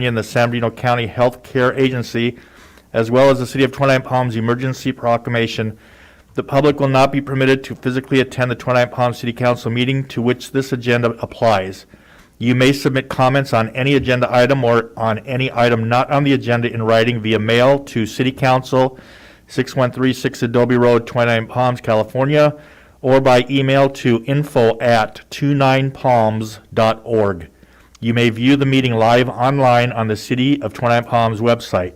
and the San Bernardino County Health Care Agency, as well as the City of 29 Palms Emergency Proclamation. The public will not be permitted to physically attend the 29 Palms City Council meeting to which this agenda applies. You may submit comments on any agenda item or on any item not on the agenda in writing via mail to City Council, 6136 Adobe Road, 29 Palms, California, or by email to info@29palms.org. You may view the meeting live online on the City of 29 Palms website.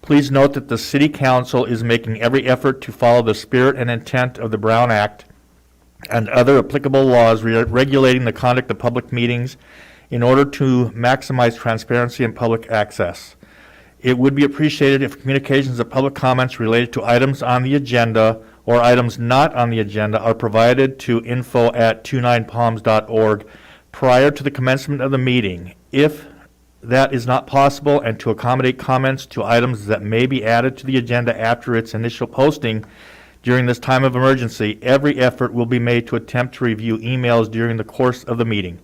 Please note that the City Council is making every effort to follow the spirit and intent of the Brown Act and other applicable laws regulating the conduct of public meetings in order to maximize transparency and public access. It would be appreciated if communications of public comments related to items on the agenda or items not on the agenda are provided to info@29palms.org prior to the commencement of the meeting. If that is not possible, and to accommodate comments to items that may be added to the agenda after its initial posting during this time of emergency, every effort will be made to attempt to review emails during the course of the meeting.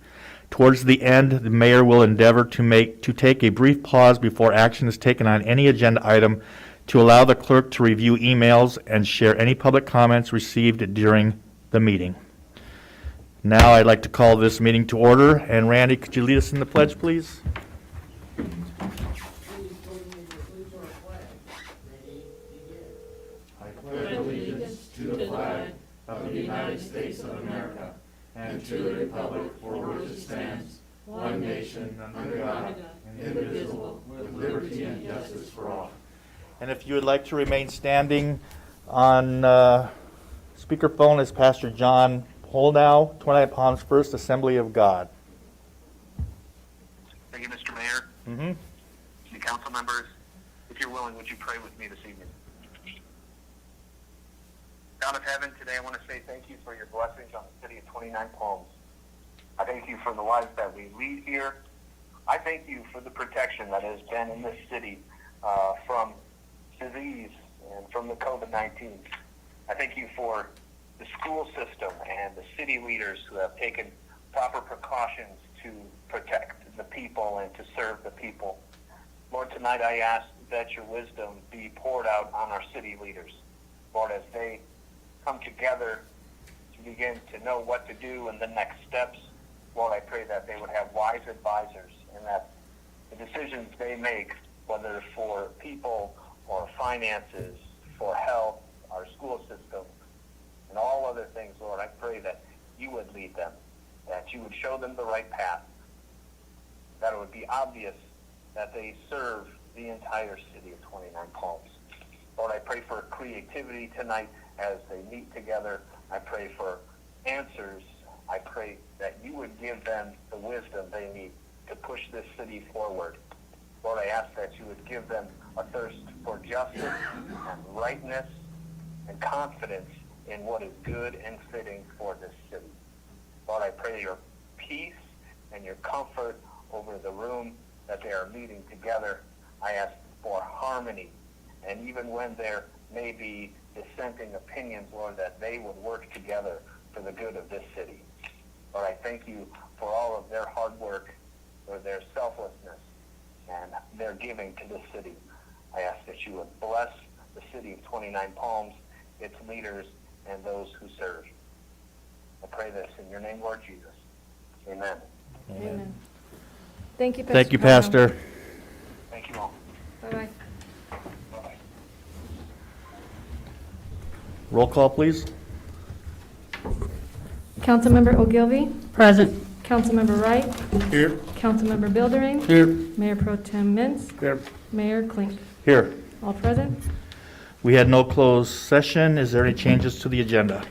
Towards the end, the mayor will endeavor to take a brief pause before action is taken on any agenda item to allow the clerk to review emails and share any public comments received during the meeting. Now I'd like to call this meeting to order. And Randy, could you lead us in the pledge, please? I pledge allegiance to the flag of the United States of America and to the republic for which it stands, one nation, under God, indivisible, with liberty and justice for all. And if you would like to remain standing, on speakerphone is Pastor John Holdow, 29 Palms First Assembly of God. Thank you, Mr. Mayor. The council members, if you're willing, would you pray with me this evening? God of heaven, today I want to say thank you for your blessings on the city of 29 Palms. I thank you for the lives that we lead here. I thank you for the protection that has been in this city from disease and from the COVID-19. I thank you for the school system and the city leaders who have taken proper precautions to protect the people and to serve the people. Lord, tonight I ask that your wisdom be poured out on our city leaders. Lord, as they come together to begin to know what to do and the next steps, Lord, I pray that they would have wise advisors and that the decisions they make, whether for people or finances, for health, our school system, and all other things, Lord, I pray that you would lead them, that you would show them the right path, that it would be obvious that they serve the entire city of 29 Palms. Lord, I pray for creativity tonight as they meet together. I pray for answers. I pray that you would give them the wisdom they need to push this city forward. Lord, I ask that you would give them a thirst for justice and rightness and confidence in what is good and fitting for this city. Lord, I pray your peace and your comfort over the room that they are meeting together. I ask for harmony, and even when there may be dissenting opinions, Lord, that they would work together for the good of this city. Lord, I thank you for all of their hard work, for their selflessness, and their giving to this city. I ask that you would bless the city of 29 Palms, its leaders, and those who serve. I pray this in your name, Lord Jesus. Amen. Amen. Thank you, Pastor. Thank you, Pastor. Thank you all. Bye-bye. Bye-bye. Roll call, please. Councilmember Ogilvy? Present. Councilmember Wright? Here. Councilmember Buildering? Here. Mayor Pro Tem Mintz? Here. Mayor Klink? Here. All present? We had no closed session. Is there any changes to the agenda?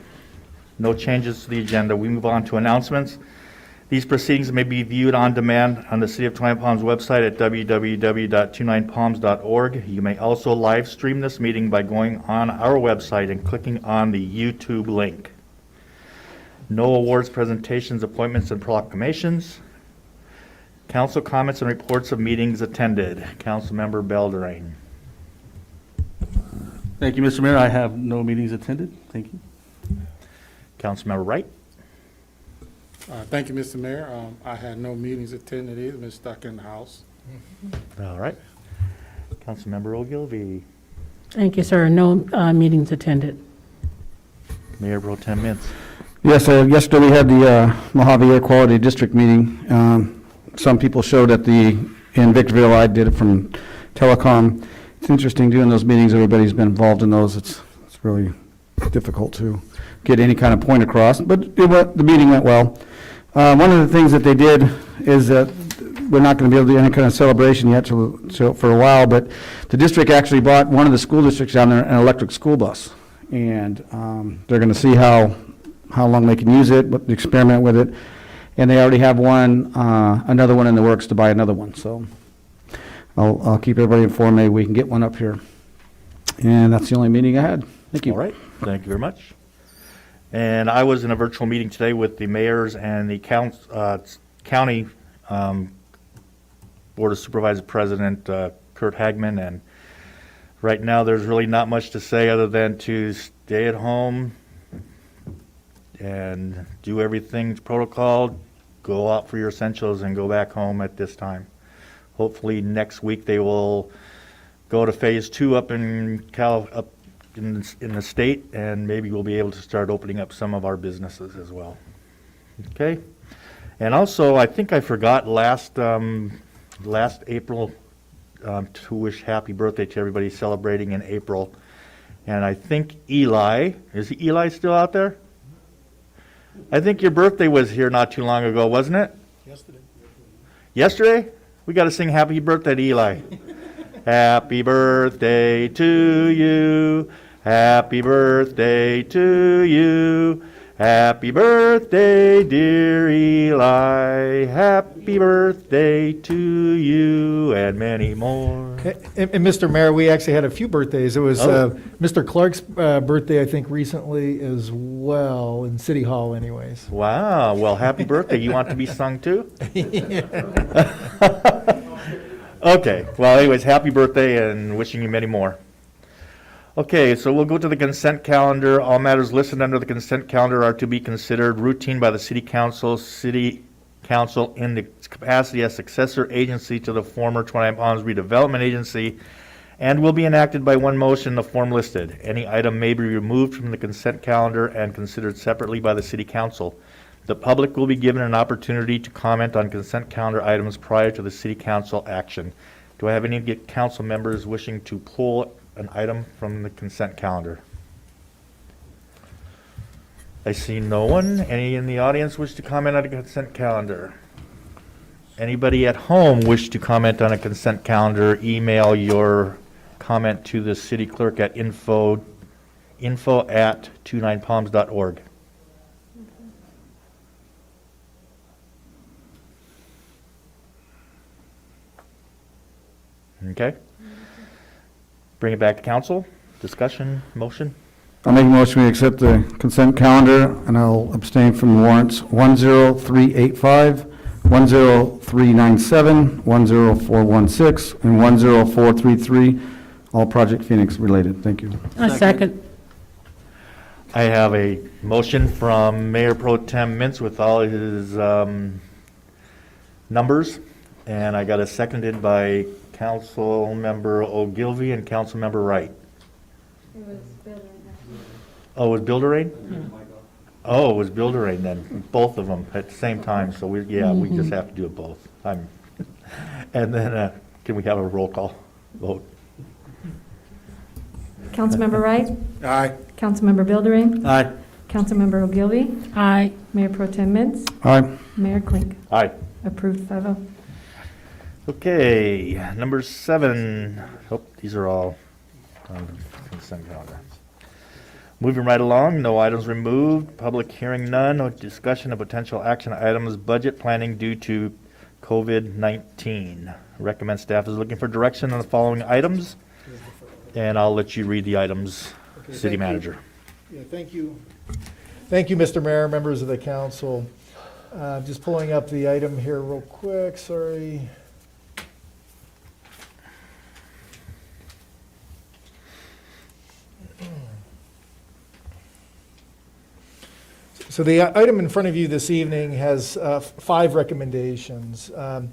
No changes to the agenda. We move on to announcements. These proceedings may be viewed on demand on the City of 29 Palms website at www.29palms.org. You may also live stream this meeting by going on our website and clicking on the YouTube link. No awards, presentations, appointments, and proclamations. Council comments and reports of meetings attended. Councilmember Belderain. Thank you, Mr. Mayor. I have no meetings attended. Thank you. Councilmember Wright. Thank you, Mr. Mayor. I had no meetings attended either. Been stuck in the house. All right. Councilmember Ogilvy, Thank you, sir. No meetings attended. Mayor Pro Tem Mintz. Yes, yesterday we had the Mojave Air Quality District meeting. Some people showed in Victorville. I did it from telecom. It's interesting doing those meetings. Everybody's been involved in those. It's really difficult to get any kind of point across, but the meeting went well. One of the things that they did is that we're not going to be able to do any kind of celebration yet for a while, but the district actually bought one of the school districts down there an electric school bus, and they're going to see how long they can use it, but experiment with it, and they already have another one in the works to buy another one. So I'll keep everybody informed. Maybe we can get one up here, and that's the only meeting I had. Thank you. All right, thank you very much. And I was in a virtual meeting today with the mayors and the county Board of Supervisors President Kurt Hagman, and right now there's really not much to say other than to stay at home and do everything protocol, go out for your essentials, and go back home at this time. Hopefully next week they will go to phase 2 up in the state, and maybe we'll be able to start opening up some of our businesses as well. Okay, and also I think I forgot last April to wish happy birthday to everybody celebrating in April, and I think Eli still out there? I think your birthday was here not too long ago, wasn't it? Yesterday? We got to sing happy birthday to Eli. Happy birthday to you. Happy birthday to you. Happy birthday, dear Eli. Happy birthday to you, and many more. And Mr. Mayor, we actually had a few birthdays. It was Oh. Mr. Clark's birthday, I think, recently as well, in City Hall anyways. Wow. Well, happy birthday. You want to be sung too? Okay. Well, anyways, happy birthday and wishing you many more. Okay, so we'll go to the consent calendar. All matters listed under the consent calendar are to be considered routine by the City Council in the capacity as successor agency to the former 29 Palms Redevelopment Agency, and will be enacted by one motion in the form listed. Any item may be removed from the consent calendar and considered separately by the City Council. The public will be given an opportunity to comment on consent calendar items prior to the City Council action. Do I have any council members wishing to pull an item from the consent calendar? I see no one. Any in the audience wish to comment on a consent calendar? Anybody at home wish to comment on a consent calendar? Email your comment to the city clerk at info@29palms.org. Okay. Bring it back to council. Discussion, motion. I'll make a motion we accept the consent calendar, and I'll abstain from warrants 10385, 10397, 10416, and 10433, all Project Phoenix related. Thank you. A second. I have a motion from Mayor Pro Tem Mintz with all his numbers, and I got a seconded by Council Member Ogilvy and Council Member Wright. Oh, it was Bill Durain? Oh, it was Bill Durain then, both of them at the same time, so we just have to do it both. And then, can we have a roll call vote? Councilmember Wright? Aye. Councilmember Bildering? Aye. Councilmember Ogilvy? Aye. Mayor Pro Tem Mintz? Aye. Mayor Klink? Aye. Approved 5-0. Okay, number 7. Oh, these are all on the consent calendar. Moving right along, no items removed, public hearing none, no discussion of potential action items, budget planning due to COVID-19. Recommend staff is looking for direction on the following items, and I'll let you read the items, Okay, City thank you. Manager. Yeah, thank you. Thank you, Mr. Mayor, members of the council. Just pulling up the item here real quick, sorry. So the item in front of you this evening has 5 recommendations. The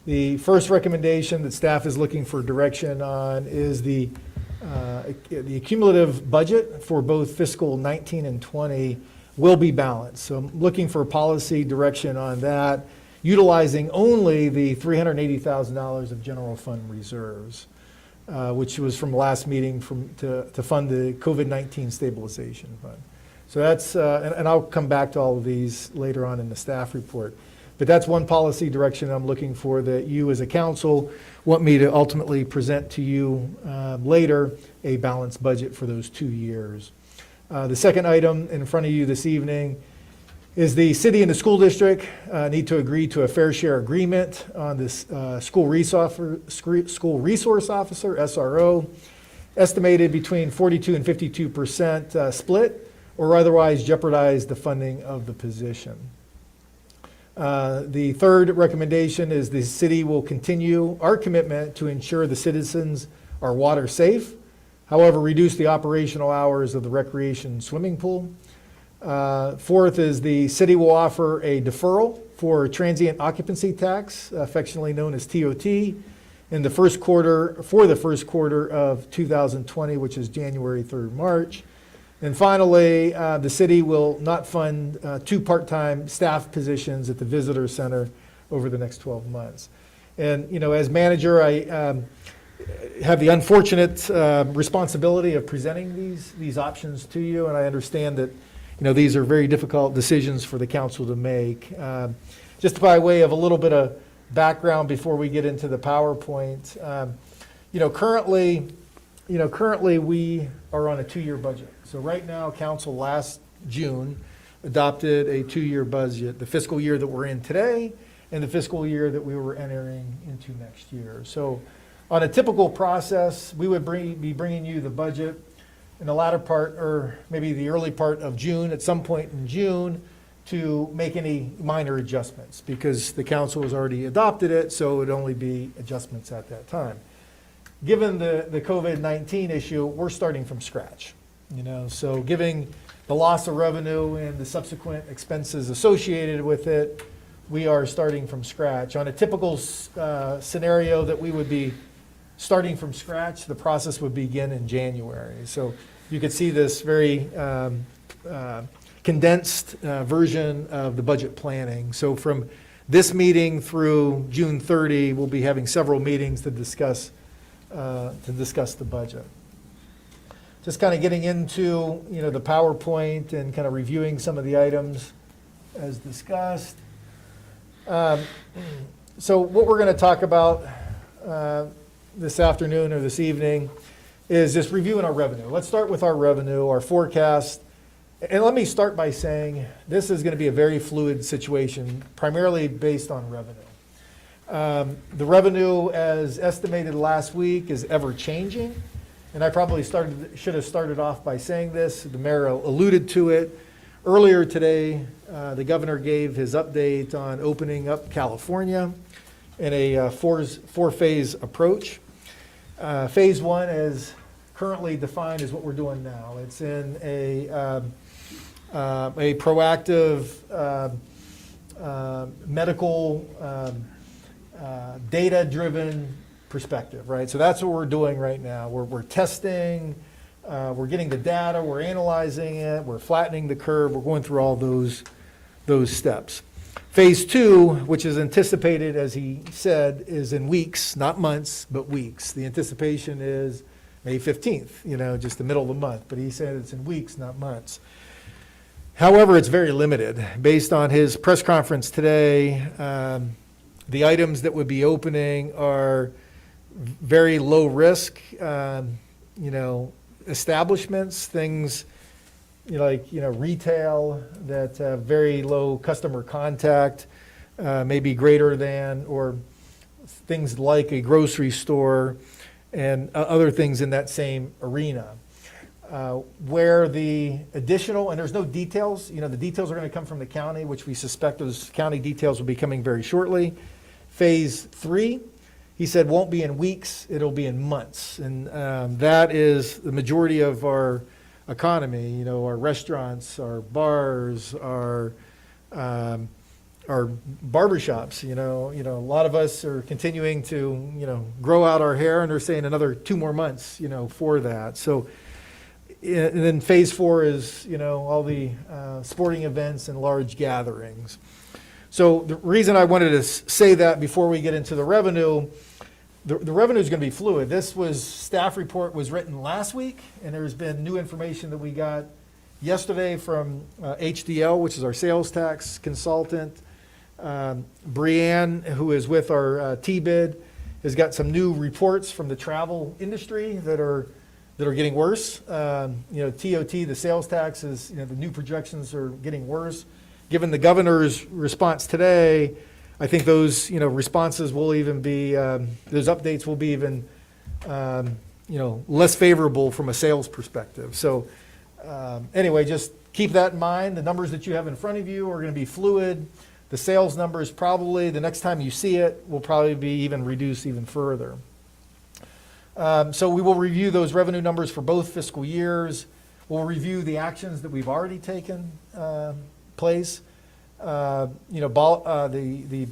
The first recommendation that staff is looking for direction on is the cumulative budget for both fiscal 19 and 20 will be balanced. So I'm looking for policy direction on that, utilizing only the $380,000 of general fund reserves, which was from last meeting to fund the COVID-19 stabilization fund. So that's, and I'll come back to all of these later on in the staff report. But that's one policy direction I'm looking for that you as a council want me to ultimately present to you later, a balanced budget for those 2 years. The second item in front of you this evening is the city and the school district need to agree to a fair share agreement on this school resource officer, SRO, estimated between 42 and 52% split, or otherwise jeopardize the funding of the position. The third recommendation is the city will continue our commitment to ensure the citizens are water safe, however, reduce the operational hours of the recreation swimming pool. Fourth is the city will offer a deferral for transient occupancy tax, affectionately known as TOT, in the first quarter of 2020, which is January through March. And finally, the city will not fund 2 part-time staff positions at the visitor center over the next 12 months. And, you know, as manager, I have the unfortunate responsibility of presenting these options to you, and I understand that, you know, these are very difficult decisions for the council to make. Just by way of a little bit of background before we get into the PowerPoint, currently we are on a 2-year budget. So right now, council last June adopted a 2-year budget, the fiscal year that we're in today and the fiscal year that we were entering into next year. So on a typical process, we would be bringing you the budget in the latter part, or maybe the early part of June, at some point in June, to make any minor adjustments, because the council has already adopted it, so it would only be adjustments at that time. Given the COVID-19 issue, we're starting from scratch. So giving the loss of revenue and the subsequent expenses associated with it, we are starting from scratch. On a typical scenario that we would be starting from scratch, the process would begin in January. So you could see this very condensed version of the budget planning. So from this meeting through June 30, we'll be having several meetings to discuss the budget. Just kind of getting into, the PowerPoint and kind of reviewing some of the items as discussed. So what we're going to talk about this afternoon or this evening is just reviewing our revenue. Let's start with our revenue, our forecast. And let me start by saying this is going to be a very fluid situation, primarily based on revenue. The revenue, as estimated last week, is ever changing. And I probably should have started off by saying this. The mayor alluded to it. Earlier today, the governor gave his update on opening up California in a four-phase approach. Phase 1 is currently defined as what we're doing now. It's in a proactive medical data-driven perspective, right? So that's what we're doing right now. We're testing, we're getting the data, we're analyzing it, we're flattening the curve, we're going through all those steps. Phase 2, which is anticipated, as he said, is in weeks, not months, but weeks. The anticipation is May 15th, just the middle of the month, but he said it's in weeks, not months. However, it's very limited. Based on his press conference today, the items that would be opening are very low risk, establishments, things like retail that have very low customer contact, maybe greater than, or things like a grocery store and other things in that same arena. Where the additional, and there's no details, the details are going to come from the county, which we suspect those county details will be coming very shortly. Phase 3, he said, won't be in weeks, it'll be in months. And that is the majority of our economy, our restaurants, our bars, our our barbershops, a lot of us are continuing to, grow out our hair, and they're saying another 2 more months, for that. So, and then phase 4 is, all the sporting events and large gatherings. So the reason I wanted to say that before we get into the revenue, the revenue is going to be fluid. Staff report was written last week, and there's been new information that we got yesterday from HDL, which is our sales tax consultant. Brianne, who is with our T-bid, has got some new reports from the travel industry that are getting worse. TOT, the sales tax is, the new projections are getting worse. Given the governor's response today, I think those, responses will even be, those updates will be even, less favorable from a sales perspective. So anyway, just keep that in mind. The numbers that you have in front of you are going to be fluid. The sales numbers probably, the next time you see it, will probably be even reduced even further. So we will review those revenue numbers for both fiscal years. We'll review the actions that we've already taken place. The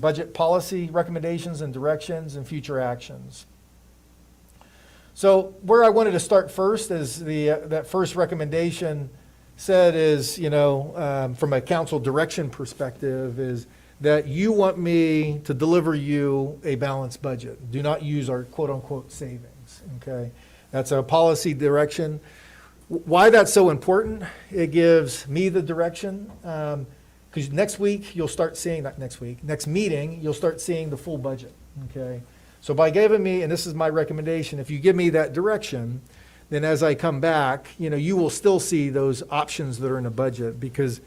budget policy recommendations and directions and future actions. So where I wanted to start first is that first recommendation said is, from a council direction perspective, is that you want me to deliver you a balanced budget. Do not use our quote-unquote savings, okay? That's a policy direction. Why that's so important, it gives me the direction, because next week, you'll start seeing, not next week, next meeting, you'll start seeing the full budget, okay? So by giving me, and this is my recommendation, if you give me that direction, then as I come back, you will still see those options that are in the budget, because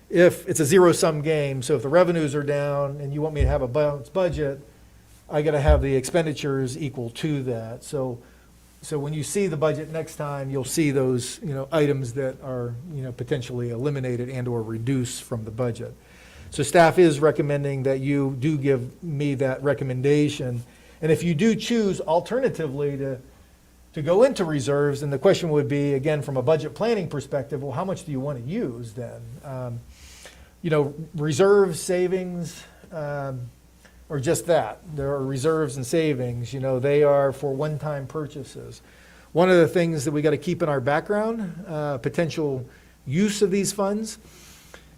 if it's a zero-sum game, so if the revenues are down and you want me to have a balanced budget, I got to have the expenditures equal to that. So when you see the budget next time, you'll see those, items that are, potentially eliminated and or reduced from the budget. So staff is recommending that you do give me that recommendation. And if you do choose alternatively to go into reserves, then the question would be, again, from a budget planning perspective, well, how much do you want to use then? Reserve savings are just that. There are reserves and savings. They are for one-time purchases. One of the things that we got to keep in our background, potential use of these funds,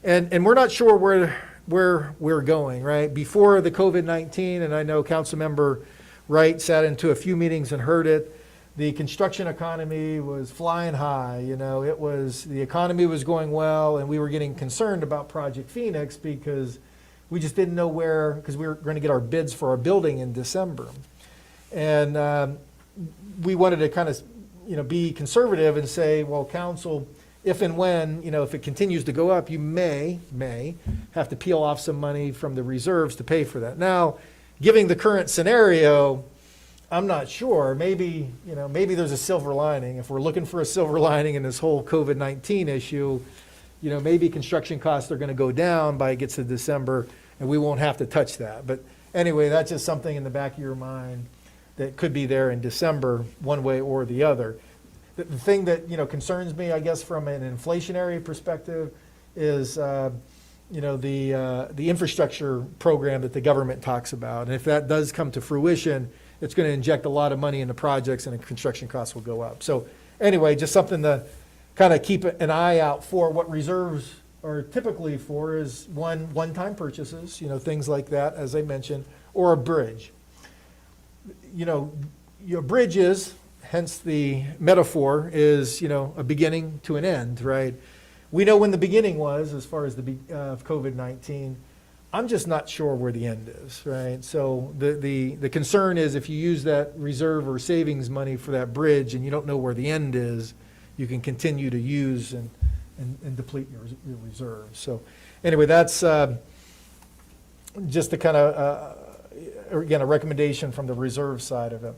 and we're not sure where we're going, right? Before the COVID-19, and I know Councilmember Wright sat into a few meetings and heard it, the construction economy was flying high. The economy was going well, and we were getting concerned about Project Phoenix because we just didn't know where, because we were going to get our bids for our building in December. And we wanted to kind of, be conservative and say, well, council, if and when, if it continues to go up, you may have to peel off some money from the reserves to pay for that. Now, given the current scenario, I'm not sure. Maybe there's a silver lining. If we're looking for a silver lining in this whole COVID-19 issue, maybe construction costs are going to go down by it gets to December, and we won't have to touch that. But anyway, that's just something in the back of your mind that could be there in December, one way or the other. The thing that concerns me, I guess, from an inflationary perspective, is the infrastructure program that the government talks about. And if that does come to fruition, it's going to inject a lot of money into projects, and the construction costs will go up. So anyway, just something to kind of keep an eye out for. What reserves are typically for is one-time purchases, things like that, as I mentioned, or a bridge. Your bridge is, hence the metaphor, is, a beginning to an end, right? We know when the beginning was as far as the COVID-19. I'm just not sure where the end is, right? So the concern is if you use that reserve or savings money for that bridge and you don't know where the end is, you can continue to use and deplete your reserves. So anyway, that's just a kind of, again, a recommendation from the reserve side of it.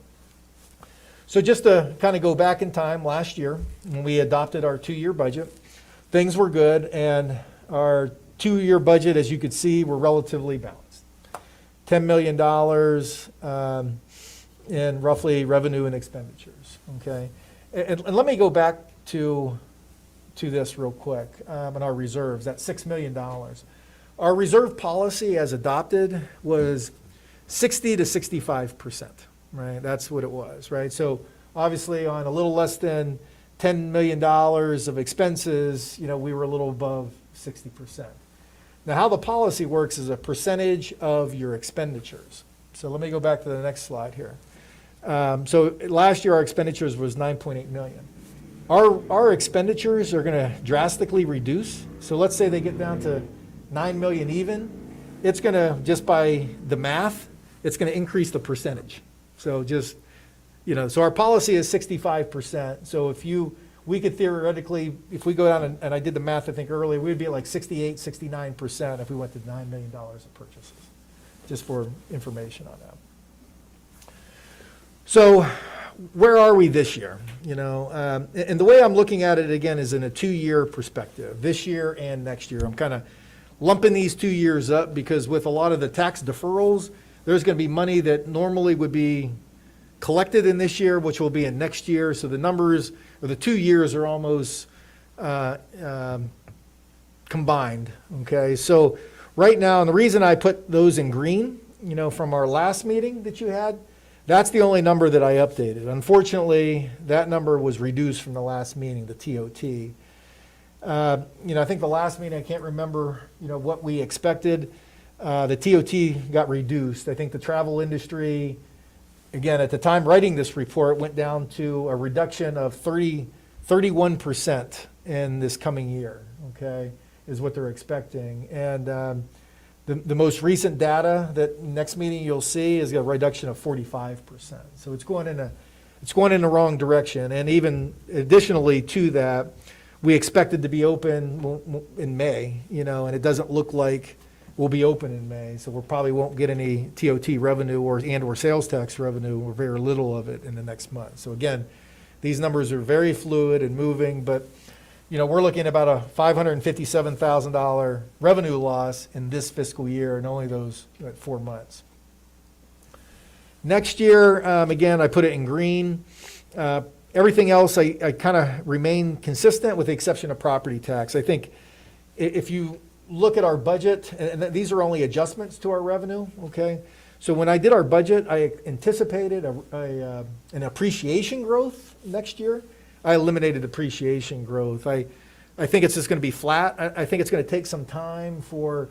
So just to kind of go back in time, last year, when we adopted our 2-year budget, things were good, and our 2-year budget, as you could see, were relatively balanced. $10 million in roughly revenue and expenditures, okay? And let me go back to this real quick, on our reserves, that $6 million. Our reserve policy as adopted was 60 to 65%, right? That's what it was, right? So obviously on a little less than $10 million of expenses, we were a little above 60%. Now, how the policy works is a percentage of your expenditures. So let me go back to the next slide here. So last year, our expenditures was $9.8 million. Our expenditures are going to drastically reduce. So let's say they get down to $9 million even. It's going to, just by the math, it's going to increase the percentage. So just, so our policy is 65%. So we could theoretically, if we go down and I did the math, I think earlier, we'd be at like 68, 69% if we went to $9 million of purchases, just for information on that. So where are we this year? And the way I'm looking at it again is in a 2-year perspective, this year and next year. I'm kind of lumping these 2 years up because with a lot of the tax deferrals, there's going to be money that normally would be collected in this year, which will be in next year. So the numbers, or the 2 years, are almost combined. Okay, so right now, and the reason I put those in green, from our last meeting that you had, that's the only number that I updated. Unfortunately, that number was reduced from the last meeting, the TOT. I think the last meeting, I can't remember, what we expected. The TOT got reduced. I think the travel industry, again, at the time writing this report, went down to a reduction of 31% in this coming year, okay, is what they're expecting. And the most recent data that next meeting you'll see is a reduction of 45%. So it's going in the wrong direction. And even additionally to that, we expected to be open in May, and it doesn't look like we'll be open in May. So we probably won't get any TOT revenue or sales tax revenue, or very little of it in the next month. So again, these numbers are very fluid and moving, but we're looking at about a $557,000 revenue loss in this fiscal year, and only those 4 months. Next year, again, I put it in green. Everything else, I kind of remain consistent with the exception of property tax. I think if you look at our budget, and these are only adjustments to our revenue, okay? So when I did our budget, I anticipated an appreciation growth next year. I eliminated depreciation growth. I think it's just going to be flat. I think it's going to take some time for,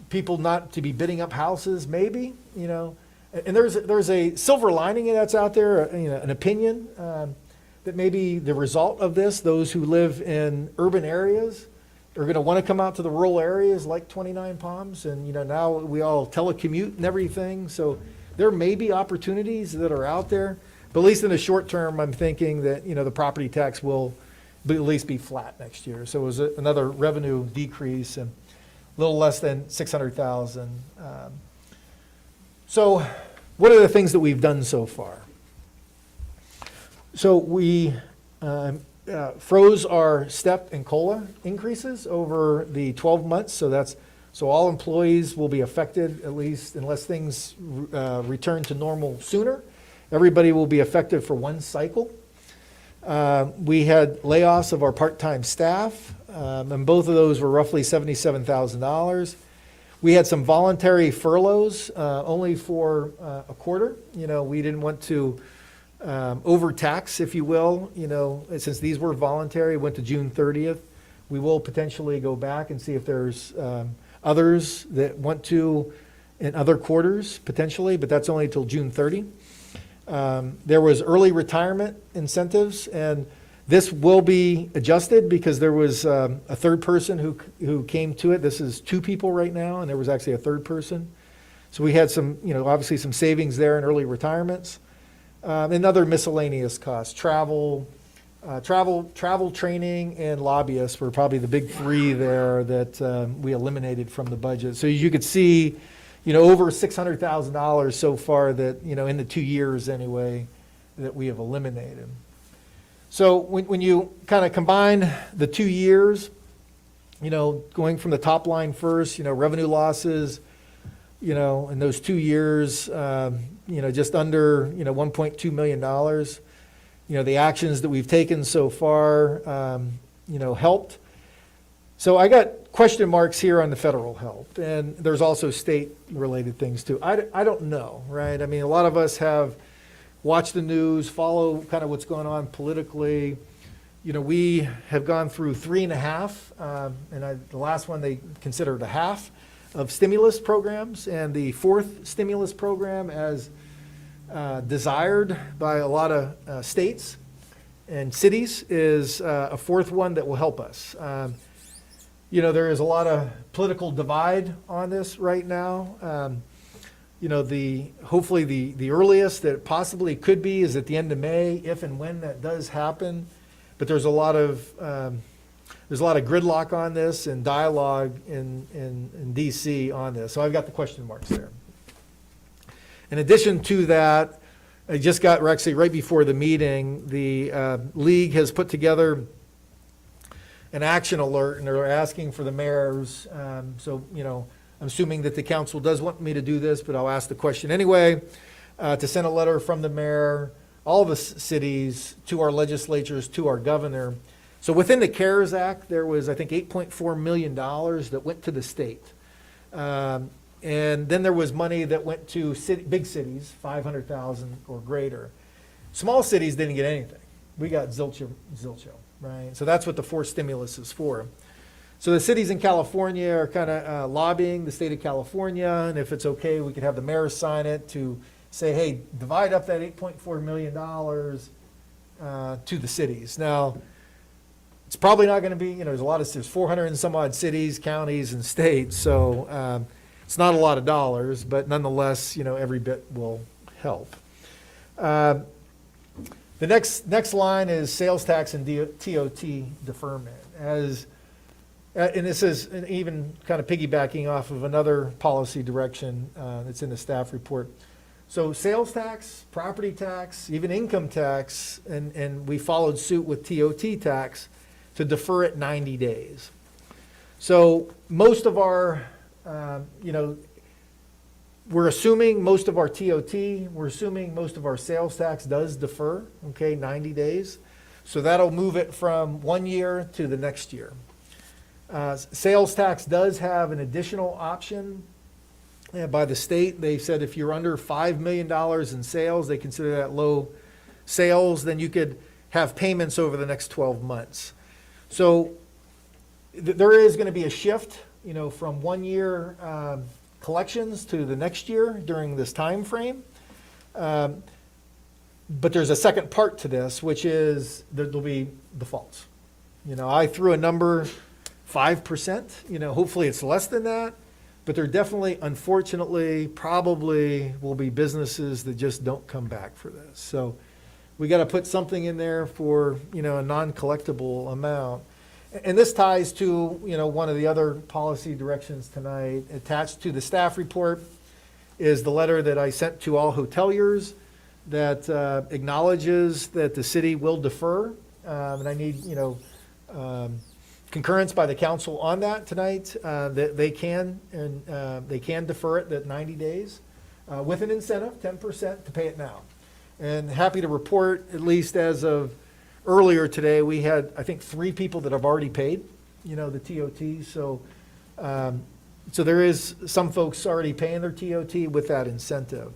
people not to be bidding up houses, maybe, And there's a silver lining that's out there, an opinion that maybe the result of this, those who live in urban areas are going to want to come out to the rural areas like 29 Palms, and now we all telecommute and everything. So there may be opportunities that are out there. But at least in the short term, I'm thinking that, the property tax will at least be flat next year. So it was another revenue decrease and a little less than $600,000. So what are the things that we've done so far? So we froze our STEP and COLA increases over the 12 months. So all employees will be affected, at least unless things return to normal sooner. Everybody will be affected for one cycle. We had layoffs of our part-time staff, and both of those were roughly $77,000. We had some voluntary furloughs, only for a quarter. We didn't want to overtax, if you will. Since these were voluntary, went to June 30th. We will potentially go back and see if there's others that want to in other quarters, potentially, but that's only until June 30. There was early retirement incentives, and this will be adjusted because there was a third person who came to it. This is 2 people right now, and there was actually a third person. So we had some, obviously some savings there in early retirements. And other miscellaneous costs, travel, training, and lobbyists were probably the big 3 there that we eliminated from the budget. So as you could see, over $600,000 so far that, in the 2 years anyway, that we have eliminated. So when you kind of combine the 2 years, going from the top line first, revenue losses, in those 2 years, just under, $1.2 million. The actions that we've taken so far, helped. So I got question marks here on the federal help, and there's also state-related things too. I don't know, right? I mean, a lot of us have watched the news, follow kind of what's going on politically. You know, we have gone through 3.5, the last one they considered a half of stimulus programs, and the fourth stimulus program, as desired by a lot of states and cities, is a fourth one that will help us. You know, there is a lot of political divide on this right now. You know, hopefully the earliest that it possibly could be is at the end of May, if and when that does happen. But there's a lot of gridlock on this and dialogue in DC on this. So I've got the question marks there. In addition to that, we're actually right before the meeting, the league has put together an action alert, and they're asking for the mayors. So, you know, I'm assuming that the council does want me to do this, but I'll ask the question anyway, to send a letter from the mayor, all the cities, to our legislatures, to our governor. So within the CARES Act, there was, I think, $8.4 million that went to the state. And then there was money that went to big cities, 500,000 or greater. Small cities didn't get anything. We got zilcho, right? So that's what the fourth stimulus is for. So the cities in California are kind of lobbying the state of California, and if it's okay, we could have the mayor sign it to say, hey, divide up that $8.4 million to the cities. Now, it's probably not going to be, you know, there's 400 and some odd cities, counties, and states, so it's not a lot of dollars, but nonetheless, you know, every bit will help. The next line is sales tax and TOT deferment. And this is even kind of piggybacking off of another policy direction that's in the staff report. So sales tax, property tax, even income tax, and we followed suit with TOT tax to defer it 90 days. So most of our, you know, we're assuming most of our TOT, we're assuming most of our sales tax does defer, okay, 90 days. So that'll move it from 1 year to the next year. Sales tax does have an additional option by the state. They said if you're under $5 million in sales, they consider that low sales, then you could have payments over the next 12 months. So there is going to be a shift, you know, from 1 year collections to the next year during this time frame. But there's a second part to this, which is there'll be defaults. You know, I threw a number, 5%, you know, hopefully it's less than that, but there definitely, unfortunately, probably will be businesses that just don't come back for this. So we got to put something in there for, you know, a non-collectible amount. And this ties to, you know, one of the other policy directions tonight. Attached to the staff report is the letter that I sent to all hoteliers that acknowledges that the city will defer. And I need, you know, concurrence by the council on that tonight, that they can, and they can defer it that 90 days with an incentive, 10%, to pay it now. And happy to report, at least as of earlier today, we had, I think, 3 people that have already paid, you know, the TOT. So, so there is some folks already paying their TOT with that incentive.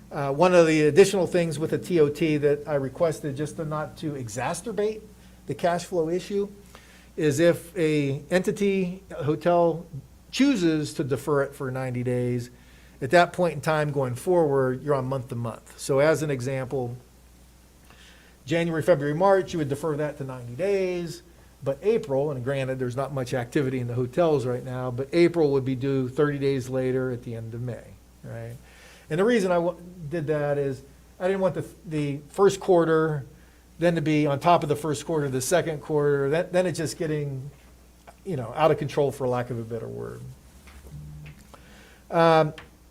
One of the additional things with the TOT that I requested, just not to exacerbate the cash flow issue, is if a entity, a hotel, chooses to defer it for 90 days, at that point in time going forward, you're on month to month. So as an example, January, February, March, you would defer that to 90 days, but April, and granted, there's not much activity in the hotels right now, but April would be due 30 days later at the end of May, right? And the reason I did that is I didn't want the first quarter then to be on top of the first quarter, the second quarter, then it's just getting, you know, out of control, for lack of a better word.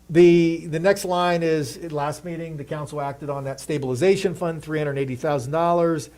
The next line is, at last meeting, the council acted on that stabilization fund, $380,000.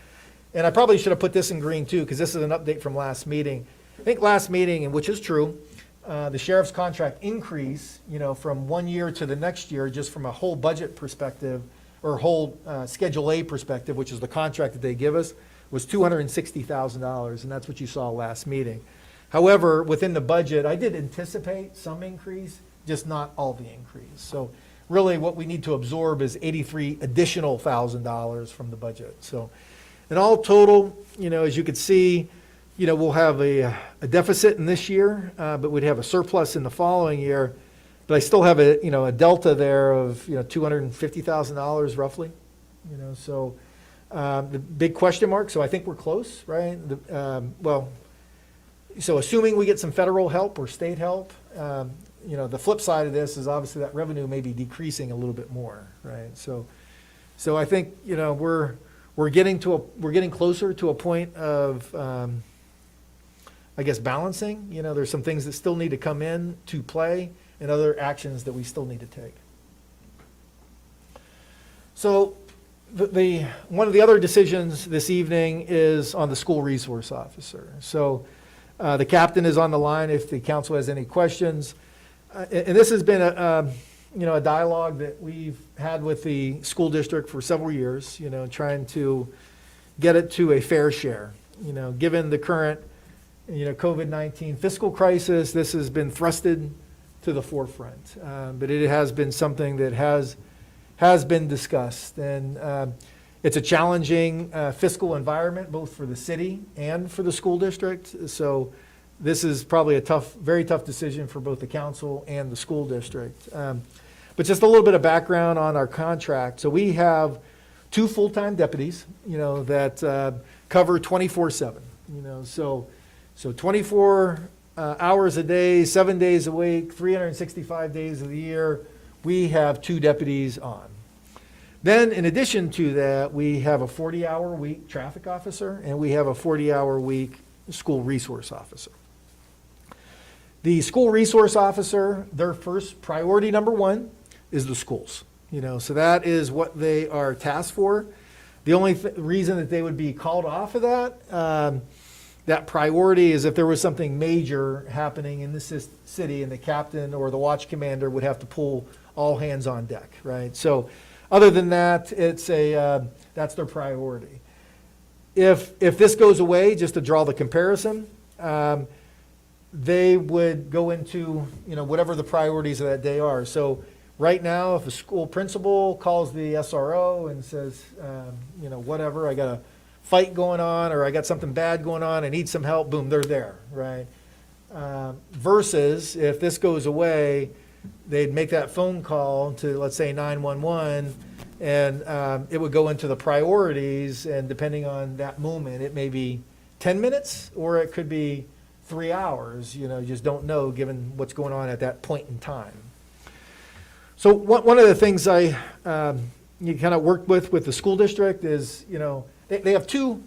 And I probably should have put this in green too, because this is an update from last meeting. I think last meeting, and which is true, the sheriff's contract increase, you know, from 1 year to the next year, just from a whole budget perspective, or whole Schedule A perspective, which is the contract that they give us, was $260,000, and that's what you saw last meeting. However, within the budget, I did anticipate some increase, just not all the increase. So really what we need to absorb is $83 additional $1,000 from the budget. So in all total, as you could see, we'll have a deficit in this year, but we'd have a surplus in the following year. But I still have a delta there of, $250,000 roughly, so the big question mark. So I think we're close, right? So assuming we get some federal help or state help, the flip side of this is obviously that revenue may be decreasing a little bit more, right? So I think, we're getting closer to a point of, I guess, balancing. There's some things that still need to come in to play and other actions that we still need to take. So one of the other decisions this evening is on the school resource officer. So the captain is on the line if the council has any questions. And this has been a dialogue that we've had with the school district for several years, trying to get it to a fair share. Given the current, COVID-19 fiscal crisis, this has been thrusted to the forefront. But it has been something that has been discussed. And it's a challenging fiscal environment, both for the city and for the school district. So this is probably a very tough decision for both the council and the school district. But just a little bit of background on our contract. So we have 2 full-time deputies, that cover 24/7. So 24 hours a day, 7 days a week, 365 days of the year, we have 2 deputies on. Then in addition to that, we have a 40-hour week traffic officer, and we have a 40-hour week school resource officer. The school resource officer, their first priority number 1 is the schools. So that is what they are tasked for. The only reason that they would be called off of that priority is if there was something major happening in the city and the captain or the watch commander would have to pull all hands on deck, right? So other than that, it's that's their priority. If this goes away, just to draw the comparison, they would go into, whatever the priorities of that day are. So right now, if a school principal calls the SRO and says, whatever, I got a fight going on or I got something bad going on, I need some help, boom, they're there, right? Versus if this goes away, they'd make that phone call to, let's say, 911, and it would go into the priorities, and depending on that moment, it may be 10 minutes or it could be 3 hours, you just don't know given what's going on at that point in time. So one of the things you kind of worked with the school district is, they have two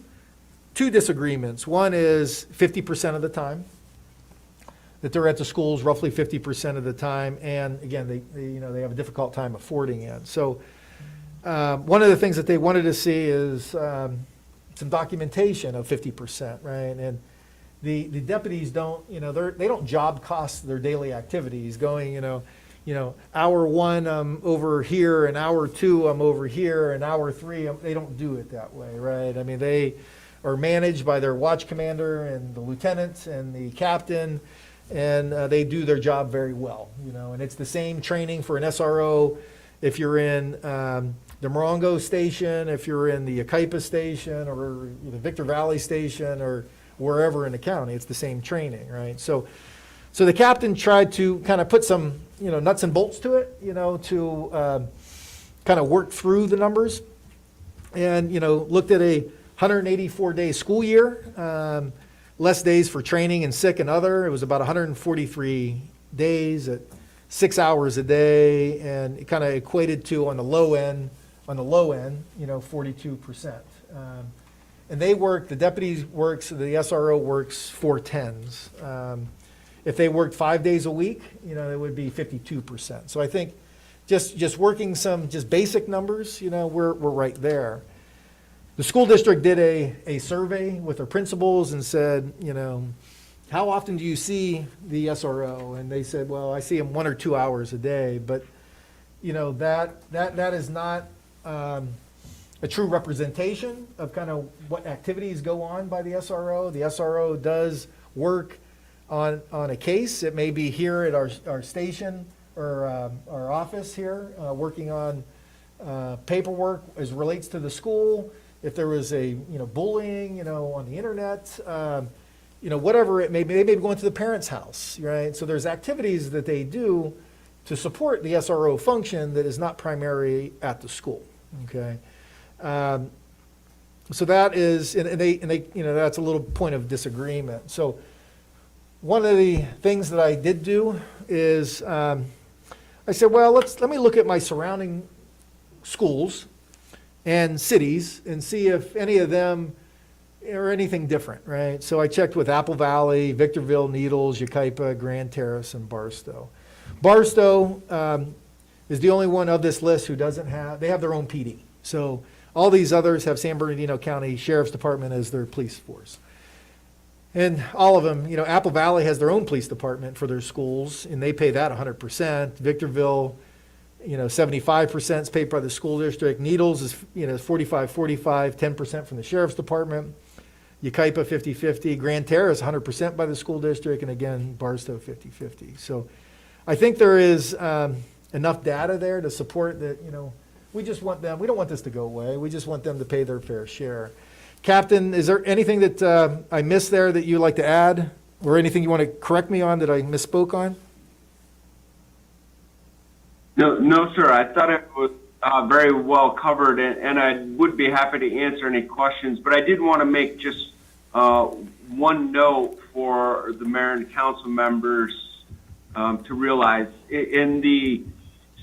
disagreements. One is 50% of the time, that they're at the schools roughly 50% of the time, and again, they have a difficult time affording it. So one of the things that they wanted to see is some documentation of 50%, right? And the deputies don't, they don't job cost their daily activities, going, hour 1 I'm over here, and hour 2 I'm over here, and hour 3 they don't do it that way, right? I mean, they are managed by their watch commander and the lieutenant and the captain, and they do their job very well, and it's the same training for an SRO if you're in the Morongo station, if you're in the Akaipa station or the Victor Valley station or wherever in the county, it's the same training, right? So the captain tried to kind of put some, nuts and bolts to it, to kind of work through the numbers, and, looked at a 184-day school year, less days for training and sick and other. It was about 143 days at 6 hours a day, and it kind of equated to on the low end, 42%. And the deputies works, the SRO works 4 tens. If they worked 5 days a week, it would be 52%. So I think just working some basic numbers, we're right there. The school district did a survey with their principals and said, how often do you see the SRO? And they said, well, I see him 1 or 2 hours a day. But, that is not a true representation of kind of what activities go on by the SRO. The SRO does work on a case. It may be here at our station or our office here, working on paperwork as relates to the school. If there was a, bullying, on the internet, whatever it may be, they may be going to the parents' house, right? So there's activities that they do to support the SRO function that is not primary at the school, okay? So that is, and they, that's a little point of disagreement. So one of the things that I did do is, I said, well, let me look at my surrounding schools and cities and see if any of them are anything different, right? So I checked with Apple Valley, Victorville, Needles, Yucaipa, Grand Terrace, and Barstow. Barstow is the only one of this list who doesn't have, they have their own PD. So all these others have San Bernardino County Sheriff's Department as their police force. And all of them, Apple Valley has their own police department for their schools, and they pay that 100%. Victorville, 75% is paid by the school district. Needles is, 45-45, 10% from the sheriff's department. Yucaipa 50-50. Grand Terrace 100% by the school district, and again, Barstow 50-50. So I think there is enough data there to support that, we just want them, we don't want this to go away. We just want them to pay their fair share. Captain, is there anything that I missed there that you'd like to add, or anything you want to correct me on that I misspoke on? No, sir. I thought it was very well covered, and I would be happy to answer any questions. But I did want to make just one note for the mayor and council members to realize. In the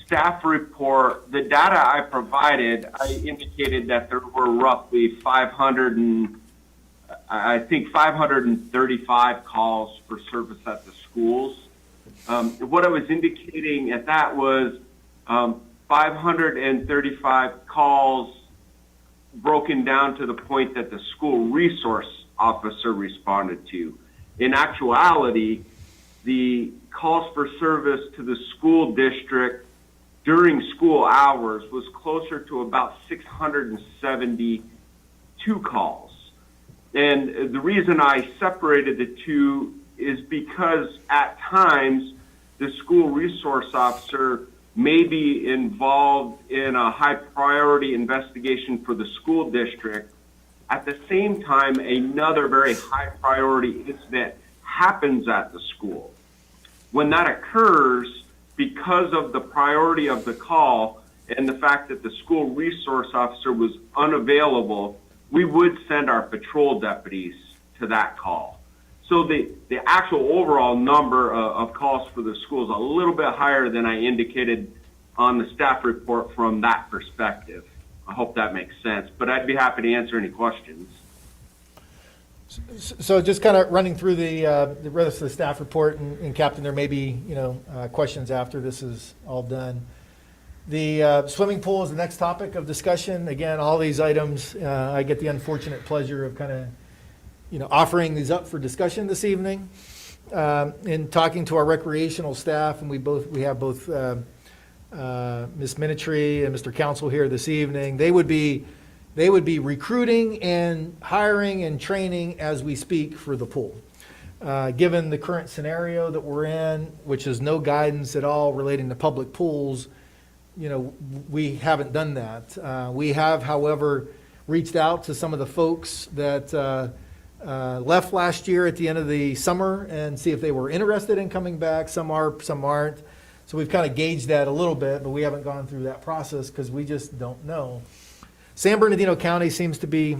staff report, the data I provided, I indicated that there were roughly 535 calls for service at the schools. What I was indicating at that was 535 calls broken down to the point that the school resource officer responded to. In actuality, the calls for service to the school district during school hours was closer to about 672 calls. And the reason I separated the two is because at times the school resource officer may be involved in a high priority investigation for the school district. At the same time, another very high priority incident happens at the school. When that occurs, because of the priority of the call and the fact that the school resource officer was unavailable, we would send our patrol deputies to that call. So the actual overall number of calls for the school is a little bit higher than I indicated on the staff report from that perspective. I hope that makes sense, but I'd be happy to answer any questions. So just kind of running through the rest of the staff report, and Captain, there may be, questions after this is all done. The swimming pool is the next topic of discussion. Again, all these items, I get the unfortunate pleasure of kind of, offering these up for discussion this evening. In talking to our recreational staff, and we have both Ms. Minitry and Mr. Council here this evening. They would be recruiting and hiring and training as we speak for the pool. Given the current scenario that we're in, which is no guidance at all relating to public pools, we haven't done that. We have, however, reached out to some of the folks that left last year at the end of the summer and see if they were interested in coming back. Some are, some aren't. So we've kind of gauged that a little bit, but we haven't gone through that process because we just don't know. San Bernardino County seems to be,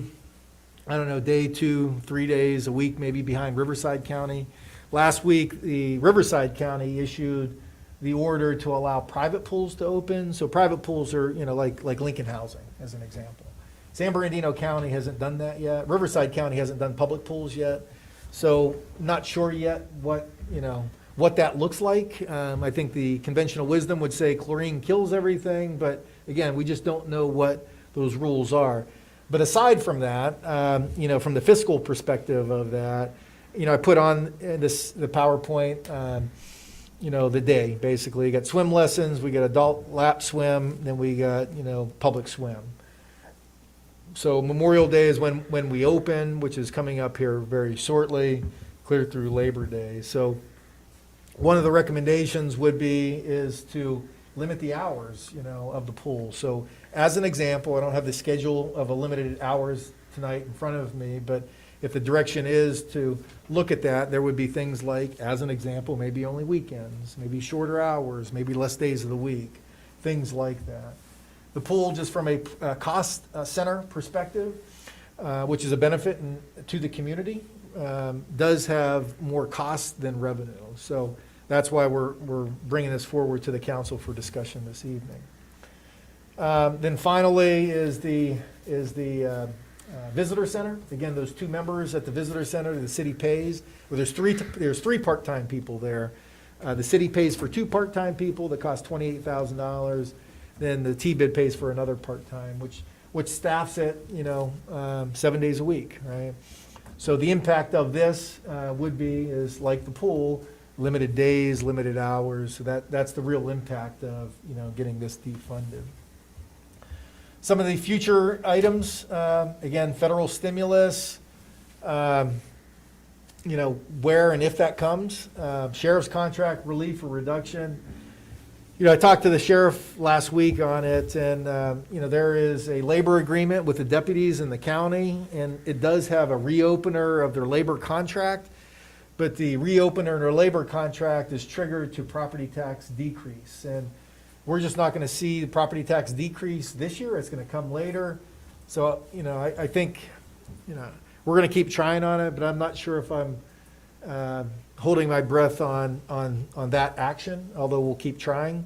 day 2, 3 days a week, maybe behind Riverside County. Last week, the Riverside County issued the order to allow private pools to open. So private pools are, like Lincoln Housing, as an example. San Bernardino County hasn't done that yet. Riverside County hasn't done public pools yet. So not sure yet what that looks like. I think the conventional wisdom would say chlorine kills everything, but again, we just don't know what those rules are. But aside from that, from the fiscal perspective of that, I put on the PowerPoint, the day, basically. You got swim lessons, we got adult lap swim, then we got, public swim. So Memorial Day is when we open, which is coming up here very shortly. clear through Labor Day. So one of the recommendations would be is to limit the hours, of the pool. So as an example, I don't have the schedule of a limited hours tonight in front of me, but if the direction is to look at that, there would be things like, as an example, maybe only weekends, maybe shorter hours, maybe less days of the week, things like that. The pool, just from a cost center perspective, which is a benefit to the community, does have more cost than revenue. So that's why we're bringing this forward to the council for discussion this evening. Then finally is the visitor center. Again, those 2 members at the visitor center, the city pays. Well, there's three part-time people there. The city pays for 2 part-time people that cost $28,000. Then the T-bid pays for another part-time, which staffs it, 7 days a week, right? So the impact of this is like the pool, limited days, limited hours. So that's the real impact of, getting this defunded. Some of the future items, again, federal stimulus, where and if that comes, sheriff's contract relief or reduction. I talked to the sheriff last week on it, and, there is a labor agreement with the deputies in the county, and it does have a reopener of their labor contract, but the reopener in their labor contract is triggered to property tax decrease. And we're just not going to see the property tax decrease this year. It's going to come later. So, I think, we're going to keep trying on it, but I'm not sure if I'm holding my breath on that action, although we'll keep trying.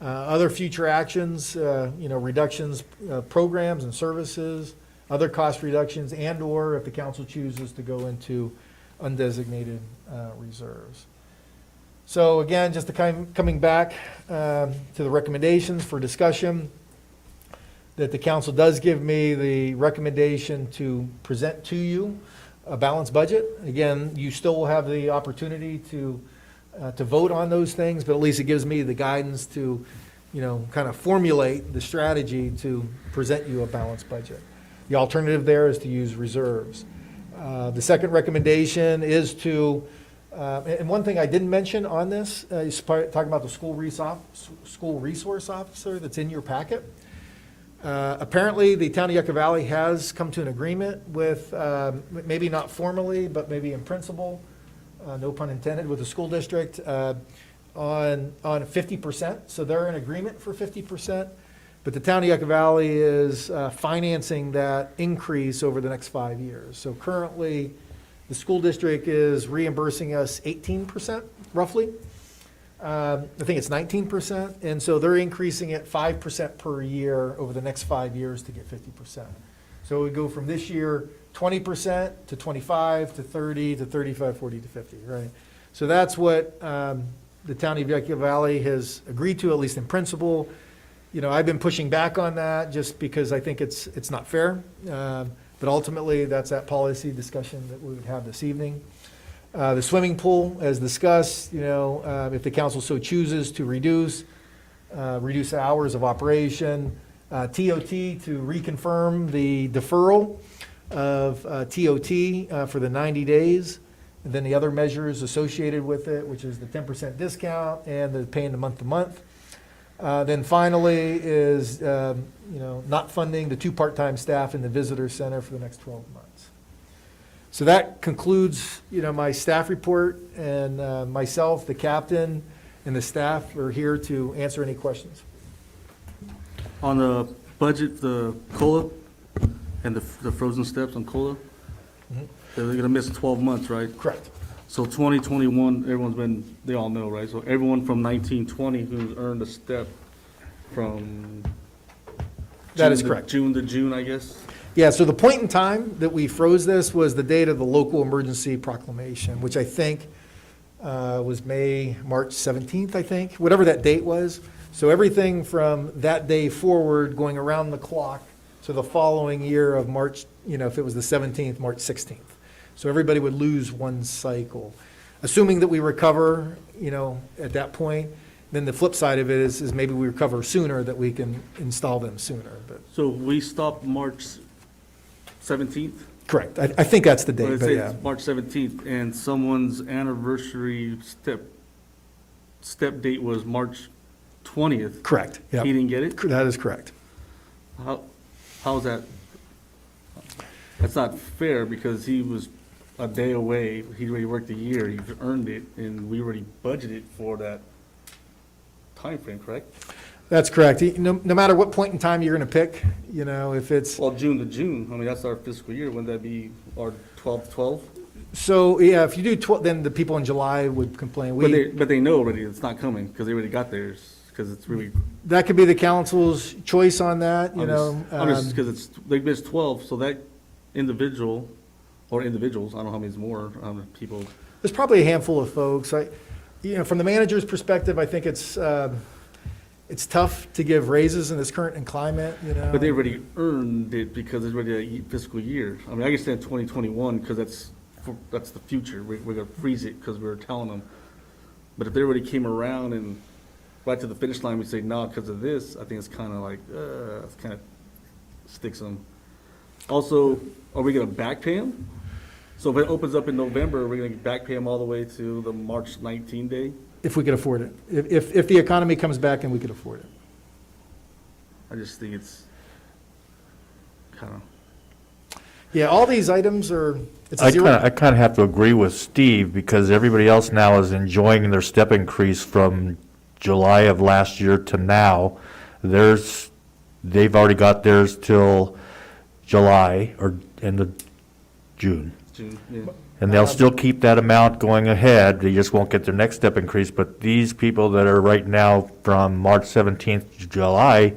Other future actions, reductions, programs and services, other cost reductions, and/or if the council chooses to go into undesignated reserves. So again, just coming back to the recommendations for discussion, that the council does give me the recommendation to present to you a balanced budget. Again, you still will have the opportunity to vote on those things, but at least it gives me the guidance to, kind of formulate the strategy to present you a balanced budget. The alternative there is to use reserves. The second recommendation is to, and one thing I didn't mention on this is talking about the school resource officer that's in your packet. Apparently, the town of Yucca Valley has come to an agreement with, maybe not formally, but maybe in principle, no pun intended, with the school district on 50%. So they're in agreement for 50%. But the town of Yucca Valley is financing that increase over the next 5 years. So currently, the school district is reimbursing us 18%, roughly. I think it's 19%, and so they're increasing it 5% per year over the next 5 years to get 50%. So we go from this year 20% to 25 to 30 to 35, 40 to 50, right? So that's what the town of Yucca Valley has agreed to, at least in principle. I've been pushing back on that just because I think it's not fair. But ultimately, that's that policy discussion that we would have this evening. The swimming pool, as discussed, if the council so chooses to reduce hours of operation, TOT to reconfirm the deferral of TOT for the 90 days, and then the other measures associated with it, which is the 10% discount and the paying the month-to-month. Then finally is, not funding the 2 part-time staff in the visitor center for the next 12 months. So that concludes, my staff report, and myself, the captain, and the staff are here to answer any questions. On the budget, the COLA and the frozen steps on COLA, they're going to miss 12 months, right? Correct. So 2021, they all know, right? So everyone from 1920 who's earned a step from That is correct. June to June, I guess? Yeah, so the point in time that we froze this was the date of the local emergency proclamation, which I think was March 17th, I think, whatever that date was. So everything from that day forward, going around the clock to the following year of March, if it was the 17th, March 16th. So everybody would lose one cycle. Assuming that we recover, at that point, then the flip side of it is maybe we recover sooner, that we can install them sooner. But So we stopped March 17th? Correct. I think that's the But date, it but yeah. says March 17th, and someone's anniversary step date was March 20th. Correct. He Yep. didn't get it? That is correct. How's that? That's not fair, because he was a day away, he already worked a year, he earned it, and we already budgeted for that time frame. Correct? That's correct. No matter what point in time you're going to pick, if it's, Well, June to June, I mean, that's our fiscal year, wouldn't that be our 12/12? so, yeah, if you do 12, then the people in July would complain. But they know already it's not coming, because they already got theirs, because it's really, That could be the council's choice on that, because they missed 12, so that individual, or individuals, I don't know how many is more, people. There's probably a handful of folks. From the manager's perspective, I think it's tough to give raises in this current climate, But they already earned it because it's already a fiscal year. I mean, I understand 2021, because that's the future. We're gonna freeze it because we're telling them. But if they already came around and right to the finish line, we say, no, because of this, I think it's kind of like, it kind of sticks them. Also, are we gonna back pay them? So if it opens up in November, are we gonna back pay them all the way to the March 19 day? If we could afford it. If the economy comes back and we could afford it. I just think it's kind of. Yeah, all these items are, it's a I zero. kind of have to agree with Steve, because everybody else now is enjoying their step increase from July of last year to now. They've already got theirs till July or end of June. June, yeah. And they'll still keep that amount going ahead, they just won't get their next step increase. But these people that are right now from March 17th to July,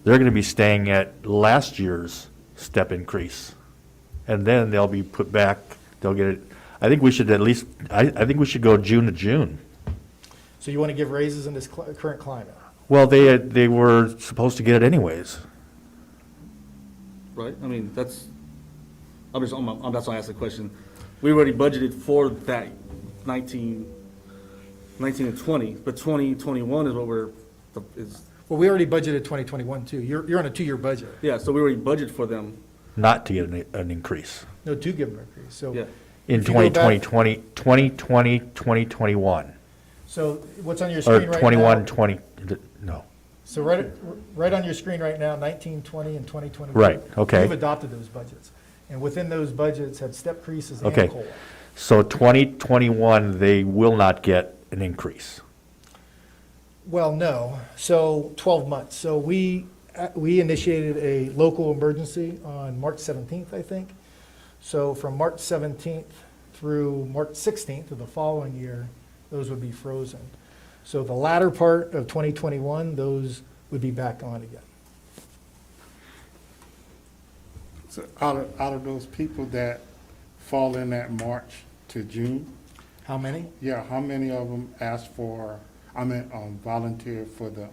they're going to be staying at last year's step increase. And then they'll be put back, they'll get it, I think we should at least, I think we should go June to June. So you want to give raises in this current climate? Well, they were supposed to get it anyways. Right? I mean, that's why I asked the question. We already budgeted for that 19 and 20, but 2021 is what Well, we already budgeted 2021 too. You're on a 2-year budget. yeah, so we already budgeted for them. Not to get an increase. No, to give them an increase. So Yeah. In if you go back- 2021, So what's on your or screen right now? 21, 20, no. So right on your screen right now, 19, 20, and 2021. Right, okay. You've adopted those budgets. And within those budgets have step increases and Okay. COLA. So 2021, they will not get an increase. Well, no. So 12 months. So we initiated a local emergency on March 17th, I think. So from March 17th through March 16th of the following year, those would be frozen. So the latter part of 2021, those would be back on again. So out of those people that fall in that March to June, How many? yeah, how many of them asked for, volunteer for the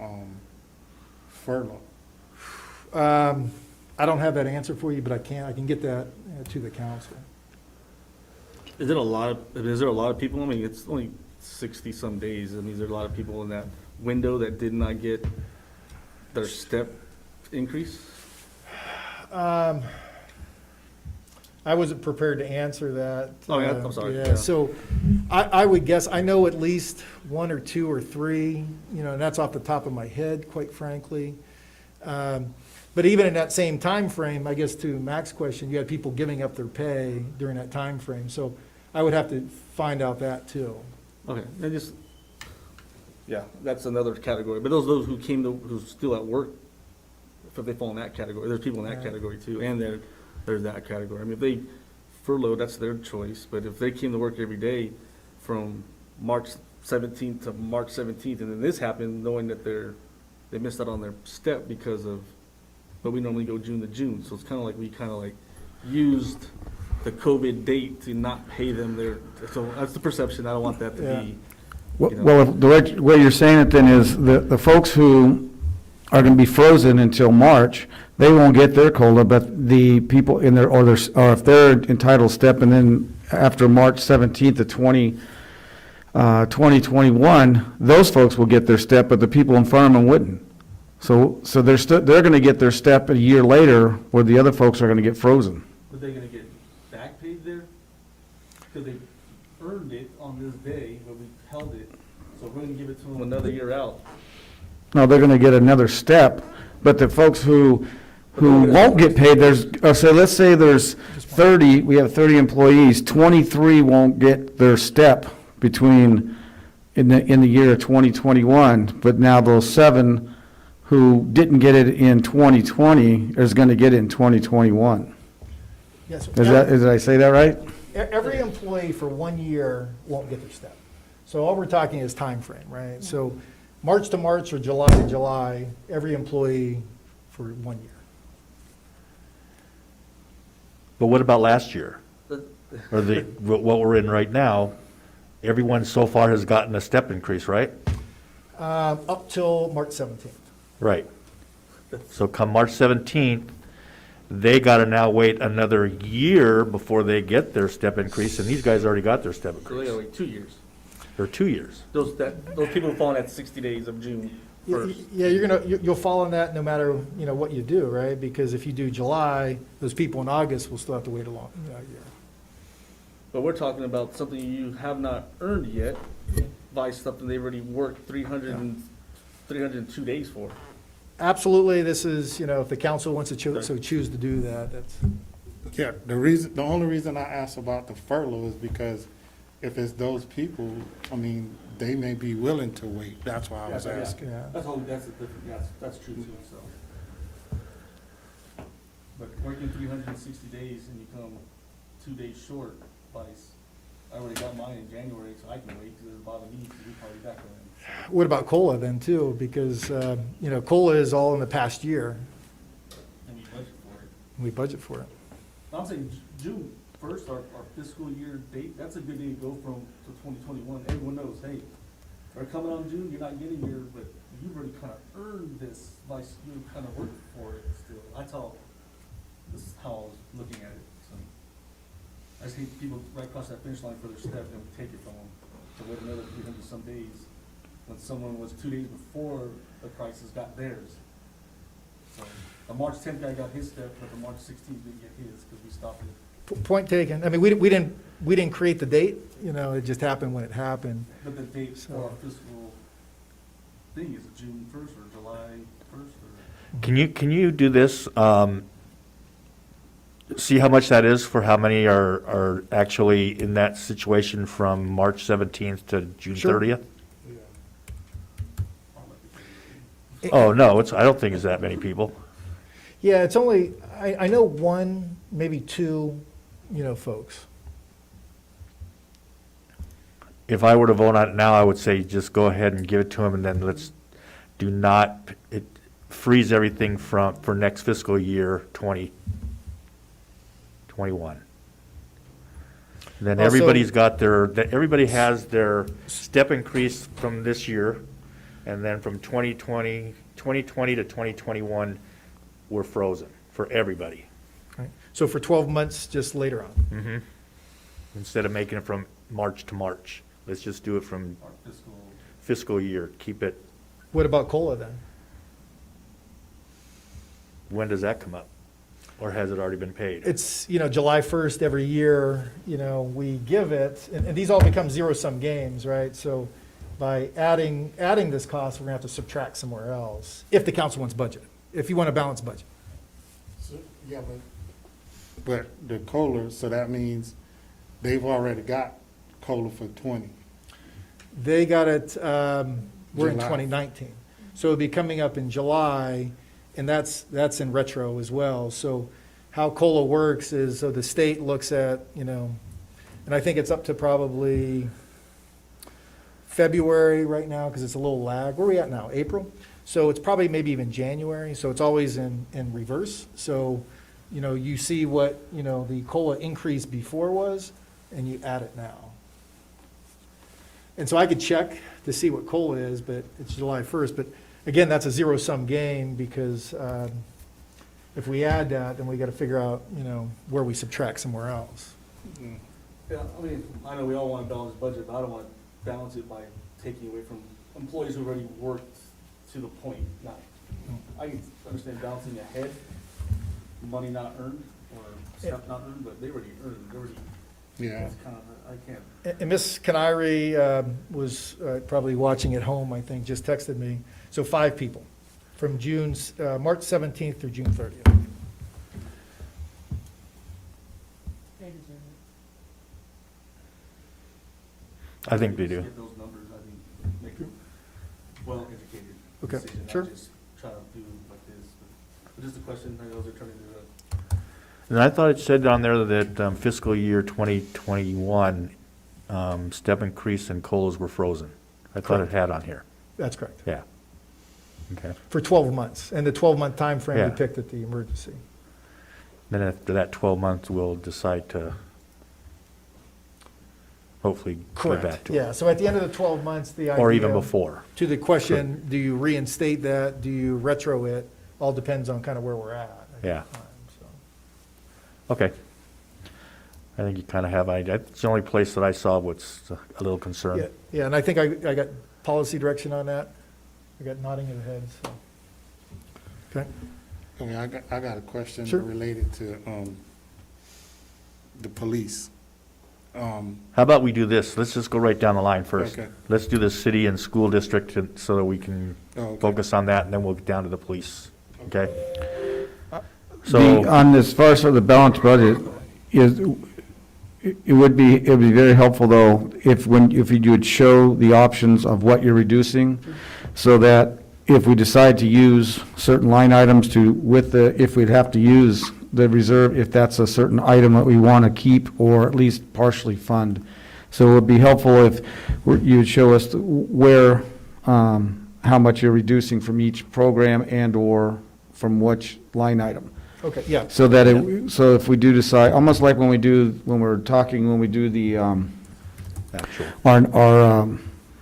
furlough? I don't have that answer for you, but I can get that to the council. Is there a lot of people? I mean, it's only 60 some days. I mean, is there a lot of people in that window that did not get their step increase? I wasn't prepared to answer that. Oh, yeah, I'm sorry. Yeah, Yeah. so I would guess, I know at least 1 or 2 or 3, and that's off the top of my head, quite frankly. But even in that same time frame, I guess to Mac's question, you had people giving up their pay during that time frame. So I would have to find out that too. Okay, yeah, that's another category. But those who's still at work, if they fall in that category, there's people in that Right. category too, and there's that category. I mean, if they furlough, that's their choice. But if they came to work every day from March 17th to March 17th, and then this happened, knowing that they missed out on their step but we normally go June to June, so it's kind of like we used the COVID date to not pay them so that's the perception. I don't want that to Yeah. be. Well, if the way you're saying it then is the folks who are going to be frozen until March, they won't get their COLA, but the people in their, or if they're entitled step, and then after March 17th of 2021, those folks will get their step, but the people in front of them wouldn't. So they're going to get their step a year later, where the other folks are going to get frozen. What are they gonna get? because they earned it on this day, but we held it, so we're gonna give it to them another year out. No, they're gonna get another step, but the folks who won't get paid, so let's say there's 30, we have 30 employees, 23 won't get their step between, in the year of 2021, but now those 7 who didn't get it in 2020 is gonna get it in 2021. Yes. Did I say that right? Every employee for 1 year won't get their step. So all we're talking is time frame, right? So March to March or July to July, every employee for 1 year. But what about last year? Or what we're in right now, everyone so far has gotten a step increase, right? Up till March 17th. Right. So come March 17th, they gotta now wait another year before they get their step increase, and these guys already got their step So they increase. gotta wait 2 years. Or 2 years. Those people fall in at 60 days of June first. Yeah, you'll fall on that no matter, what you do, right? Because if you do July, those people in August will still have to wait a year. But we're talking about something you have not earned yet by something they've already worked 302 days for. Absolutely, this is, if the council wants to choose to do that, that's. Yeah, the only reason I asked about the furlough is because if it's those people, I mean, they may be willing to wait. That's why I was asking. Yeah. That's true too, so. But working 360 days and you come 2 days short, I already got mine in January, so I can wait, because it doesn't bother me, because we probably got going. What about COLA then too? Because, COLA is all in the past year. And we budget for it. We budget for it. I'm saying June 1st, our fiscal year date, that's a good day to go from to 2021. Everyone knows, hey, we're coming on June, you're not getting your, but you've already kind of earned this, by you kind of worked for it still. That's how, this is how I was looking at it, so. I just hate people right across that finish line for their step and we take it from them to wait another 300 some days when someone was 2 days before the crisis got theirs. So the March 10th guy got his step, but the March 16th didn't get his because we stopped it. Point taken. I mean, we didn't create the date, it just happened when it happened. But the date for our fiscal thing is June 1st or July 1st or? Can you do this? See how much that is for how many are actually in that situation from March 17th to June Sure. 30th? Oh, no, I don't think it's that many people. Yeah, it's only, I know 1, maybe 2, folks. If I were to vote on it now, I would say just go ahead and give it to them, and then freeze everything for next fiscal year, 2021. Then Also- everybody has their step increase from this year, and then from 2020 to 2021, we're frozen for everybody. Right. So for 12 months, just later on. Mm-hmm. Instead of making it from March to March, let's just do it from Our fiscal year. Keep it, What about COLA then? when does that come up? Or has it already been paid? It's, July 1st every year, we give it, and these all become zero-sum games, right? So by adding this cost, we're gonna have to subtract somewhere else, if the council wants budget, if you want a balanced budget. Yeah, but the COLA, so that means they've already got COLA for 20. They got it, we're in July. 2019. So it'll be coming up in July, and that's in retro as well. So how COLA works is, so the state looks at, and I think it's up to probably February right now, because it's a little lag. Where are we at now? April? So it's probably maybe even January, so it's always in reverse. So, you see what, the COLA increase before was, and you add it now. And so I could check to see what COLA is, but it's July 1st. But again, that's a zero-sum game, because if we add that, then we got to figure out, where we subtract somewhere else. Yeah, I mean, I know we all want a balanced budget, but I don't want to balance it by taking away from employees who already worked to the point. I can understand balancing ahead, money not earned or stuff not earned, but they already earned, they already Yeah. I can't. And Ms. Canary was probably watching at home, I think, just texted me. So 5 people from March 17th through June 30th. I think they do. Get those numbers, I think, make a well-educated Okay, decision, sure. not just try to do like this. But just a question, I know they're trying to do that. And I thought it said on there that fiscal year 2021, step increase and COLAs were frozen. I thought it had on here. That's correct. Yeah. Okay. For 12 months. And the 12-month time frame Yeah. we picked at the emergency. Then after that 12 months, we'll decide to hopefully go back Correct. to it. Yeah, so at the end of the 12 months, the idea. Or even before. To the question, do you reinstate that? Do you retro it? All depends on kind of where we're at. Yeah. the time, so. Okay. I think you kind of have, it's the only place that I saw what's a little concerned. Yeah, yeah, and I think I got policy direction on that. I got nodding of the head, so. Okay, I mean, I got a question Sure. related to, the police. How about we do this? Let's just go right down the line first. Okay. Let's do the city and school district so that we can Okay. focus on that, and then we'll get down to the police. Okay? On as far as for the balanced budget, it would be very helpful, though, if you would show the options of what you're reducing, so that if we decide to use certain line items if we'd have to use the reserve, if that's a certain item that we want to keep or at least partially fund. So it would be helpful if you would show us where, how much you're reducing from each program and/or from which line item. okay, yeah, So that so if we do decide, almost like when we do the, Actual.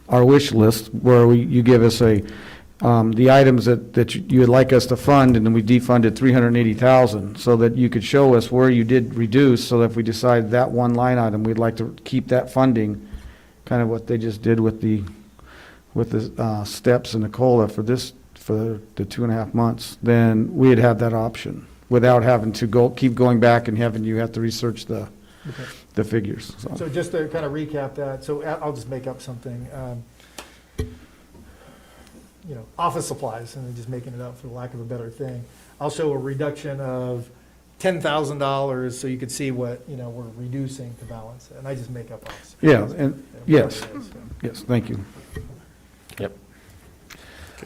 our wish list, where you give us the items that you would like us to fund, and then we defunded 380,000, so that you could show us where you did reduce, so that if we decide that one line item, we'd like to keep that funding, kind of what they just did with the steps and the COLA for the 2.5 months, then we'd have that option, without having to keep going back and having you have to research the figures, so just to kind of recap that, so I'll just make up something. Office supplies, and I'm just making it up for the lack of a better thing. I'll show a reduction of $10,000, so you could see what, we're reducing to balance it, and I just make up office. Yeah, and, yes, whatever it is, so. yes, thank you. Yep.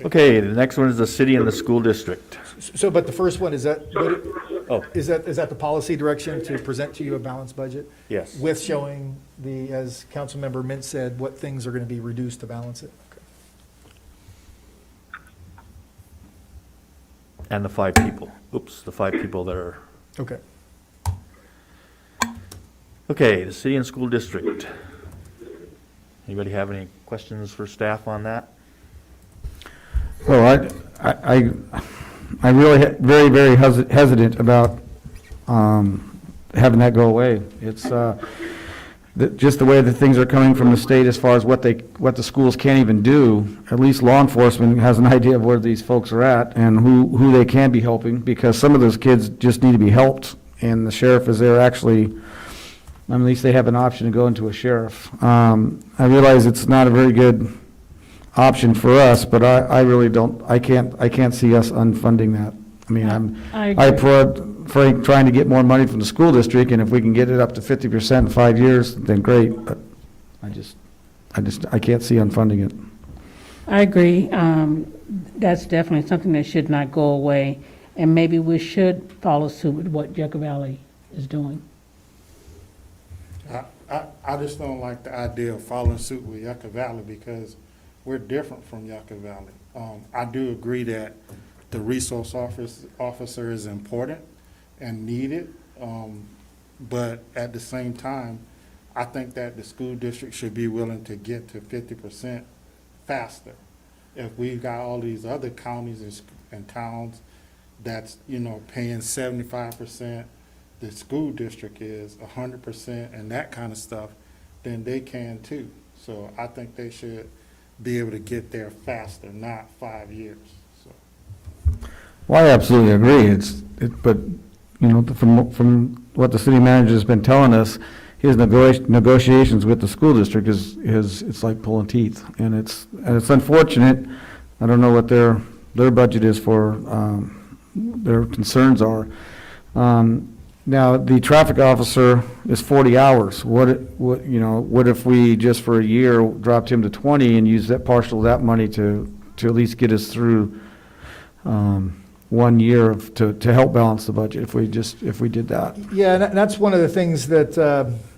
Okay, the next one is the city and the school district. So, but the first one, is that, Oh. is that the policy direction to present to you a balanced budget? Yes. With showing as Councilmember Mintz said, what things are going to be reduced to balance it? Okay. And the 5 people. Oops, the 5 people that are, Okay. okay, the city and school district. Anybody have any questions for staff on that? Well, I really very, very hesitant about having that go away. It's just the way that things are coming from the state as far as what the schools can't even do. At least law enforcement has an idea of where these folks are at and who they can be helping, because some of those kids just need to be helped, and the sheriff is there actually. At least they have an option to go into a sheriff. I realize it's not a very good option for us, but I really don't, I can't see us unfunding that. I mean, I I agree. applaud Frank trying to get more money from the school district, and if we can get it up to 50% in 5 years, then great, but I can't see unfunding it. I agree. That's definitely something that should not go away, and maybe we should follow suit with what Yucca Valley is doing. I just don't like the idea of following suit with Yucca Valley, because we're different from Yucca Valley. I do agree that the resource officer is important and needed, but at the same time, I think that the school district should be willing to get to 50% faster. If we've got all these other counties and towns that's, paying 75%, the school district is 100% and that kind of stuff, then they can too. So I think they should be able to get there faster, not 5 years. So. Well, I absolutely agree. But from what the city manager has been telling us, his negotiations with the school district it's like pulling teeth. And it's unfortunate. I don't know what their budget is for, their concerns are. Now, the traffic officer is 40 hours. What if we just for a year dropped him to 20 and used that partial of that money to at least get us through 1 year to help balance the budget if we did that? Yeah, and that's one of the things that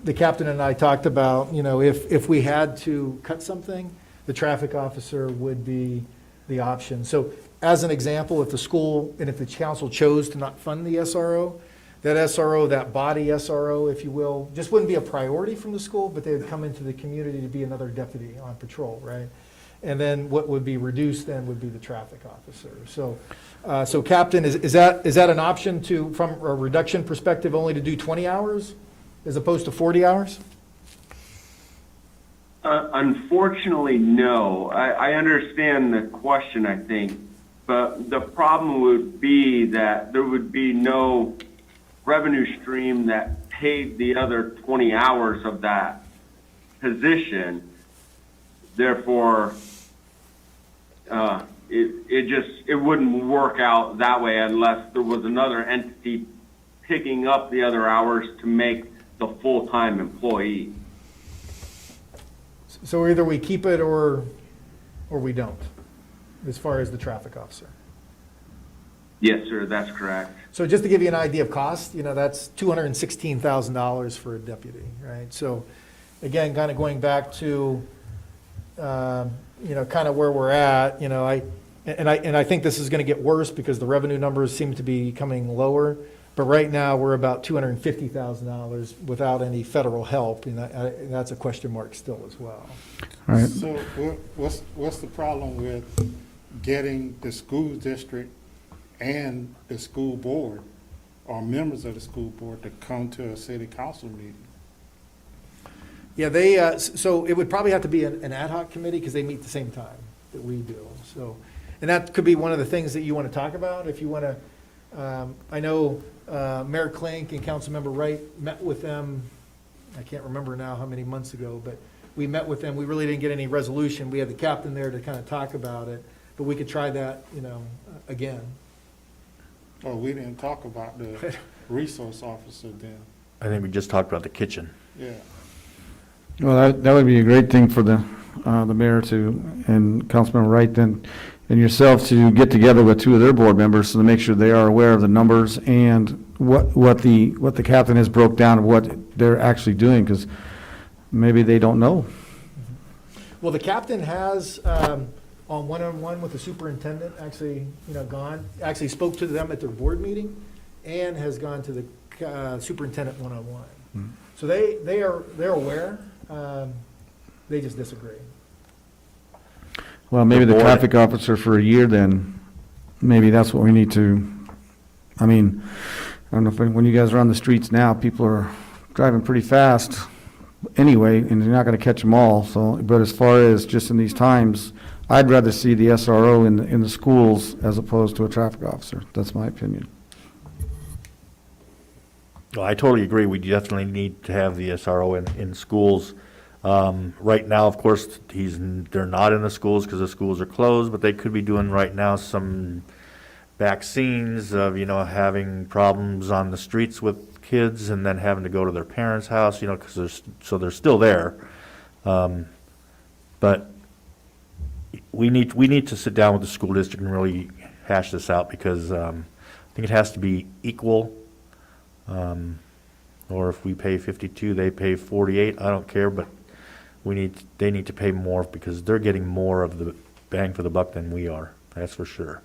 the captain and I talked about. If we had to cut something, the traffic officer would be the option. So as an example, if the school and if the council chose to not fund the SRO, that body SRO, if you will, just wouldn't be a priority from the school, but they would come into the community to be another deputy on patrol, right? And then what would be reduced then would be the traffic officer. So Captain, is that an option from a reduction perspective, only to do 20 hours as opposed to 40 hours? Unfortunately, no. I understand the question, I think, but the problem would be that there would be no revenue stream that paid the other 20 hours of that position. Therefore, it wouldn't work out that way unless there was another entity picking up the other hours to make the full-time employee. So either we keep it or we don't, as far as the traffic officer. Yes, sir, that's correct. So just to give you an idea of cost, that's $216,000 for a deputy, right? So again, kind of going back to, kind of where we're at, I think this is going to get worse because the revenue numbers seem to be coming lower. But right now, we're about $250,000 without any federal help, and that's a question mark still as well. All right. So what's the problem with getting the school district and the school board or members of the school board to come to a city council meeting? Yeah, so it would probably have to be an ad hoc committee because they meet the same time that we do. So, and that could be one of the things that you want to talk about if you want to. I know Mayor Klink and Councilmember Wright met with them. I can't remember now how many months ago, but we met with them. We really didn't get any resolution. We had the captain there to kind of talk about it, but we could try that, again. Oh, we didn't talk about the resource officer then. I think we just talked about the kitchen. Yeah. Well, that would be a great thing for the mayor and Councilmember Wright and yourself to get together with two of their board members to make sure they are aware of the numbers and what the captain has broke down of what they're actually doing, because maybe they don't know. Well, the captain has, on one-on-one with the superintendent, actually spoke to them at their board meeting and has gone to the superintendent one-on-one. So they're aware, they just disagree. Well, maybe the board- traffic officer for a year, then maybe that's what we need to, I don't know if when you guys are on the streets now, people are driving pretty fast anyway, and you're not going to catch them all. So, but as far as just in these times, I'd rather see the SRO in the schools as opposed to a traffic officer. That's my opinion. Well, I totally agree. We definitely need to have the SRO in schools. Right now, of course, they're not in the schools because the schools are closed, but they could be doing right now some back scenes of, having problems on the streets with kids and then having to go to their parents' house, because they're still there. But we need to sit down with the school district and really hash this out, because I think it has to be equal. Or if we pay 52, they pay 48. I don't care, but they need to pay more because they're getting more of the bang for the buck than we are. That's for sure.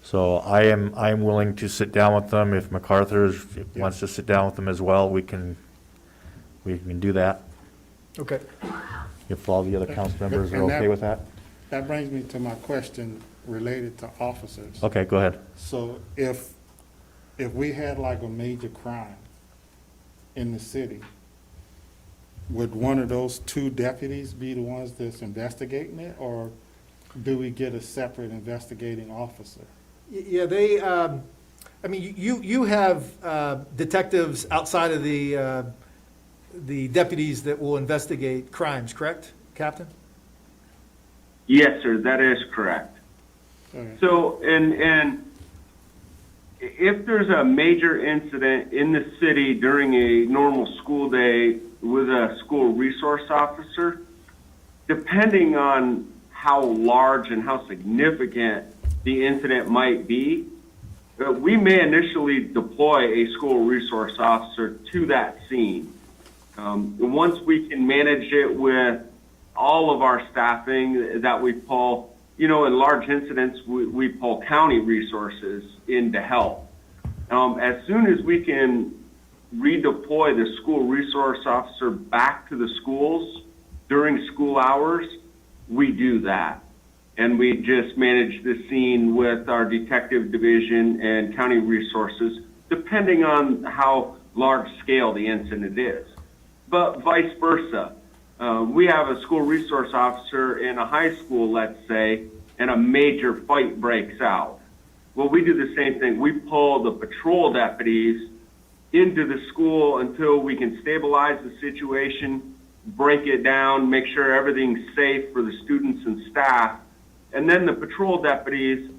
So I'm willing to sit down with them. If MacArthur wants to sit down with them as well, we can do that. Okay. If all the other council members are And that- okay with that. That brings me to my question related to officers. Okay, go ahead. So if we had like a major crime in the city, would one of those two deputies be the ones that's investigating it, or do we get a separate investigating officer? Yeah, you have detectives outside of the the deputies that will investigate crimes, correct, Captain? Yes, sir, that is correct. So, and if there's a major incident in the city during a normal school day with a school resource officer, depending on how large and how significant the incident might be, we may initially deploy a school resource officer to that scene. Once we can manage it with all of our staffing that we pull, in large incidents, we pull county resources in to help. As soon as we can redeploy the school resource officer back to the schools during school hours, we do that. And we just manage the scene with our detective division and county resources, depending on how large scale the incident is. But vice versa. We have a school resource officer in a high school, let's say, and a major fight breaks out. Well, we do the same thing. We pull the patrol deputies into the school until we can stabilize the situation, break it down, make sure everything's safe for the students and staff. And then the patrol deputies,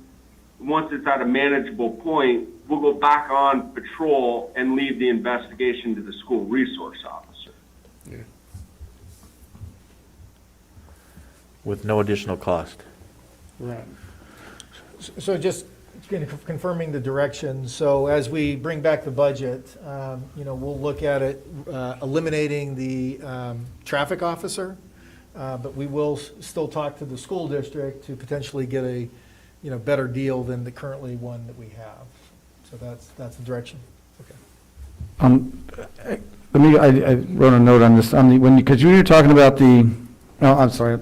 once it's at a manageable point, will go back on patrol and leave the investigation to the school resource officer. With no additional cost. Right. So just confirming the direction, so as we bring back the budget, we'll look at it, eliminating the traffic officer, but we will still talk to the school district to potentially get a, better deal than the currently one that we have. So that's the direction. Okay. I wrote a note on this, because you were talking about I'm sorry,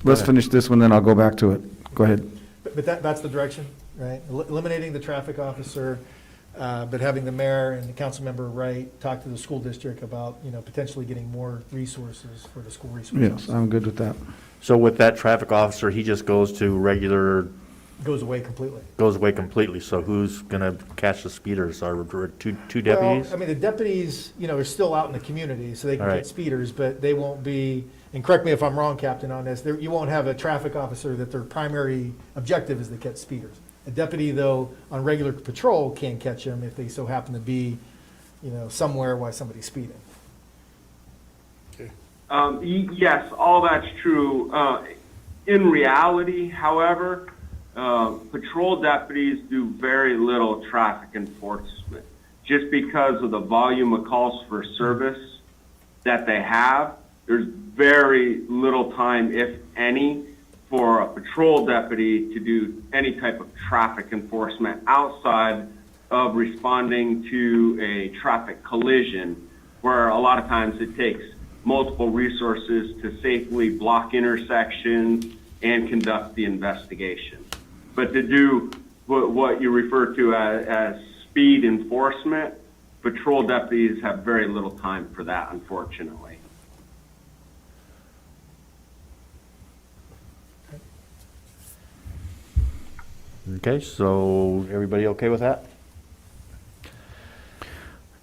let's finish this one, then I'll go back to it. Go ahead. But that's the direction, right? Eliminating the traffic officer, but having the mayor and the council member, talk to the school district about, potentially getting more resources for the school resources. Yes, I'm good with that. So with that traffic officer, he just goes to regular, Goes away completely. so who's gonna catch the speeders? Are two deputies? Well, the deputies, are still out in the community, so they can All right. get speeders, but they won't be, and correct me if I'm wrong, Captain, on this, you won't have a traffic officer that their primary objective is to catch speeders. A deputy, though, on regular patrol can catch them if they so happen to be, somewhere while somebody's speeding. Yes, all that's true. In reality, however, patrol deputies do very little traffic enforcement just because of the volume of calls for service that they have. There's very little time, if any, for a patrol deputy to do any type of traffic enforcement outside of responding to a traffic collision, where a lot of times it takes multiple resources to safely block intersections and conduct the investigation. But to do what you refer to as speed enforcement, patrol deputies have very little time for that, unfortunately. Okay, so everybody okay with that?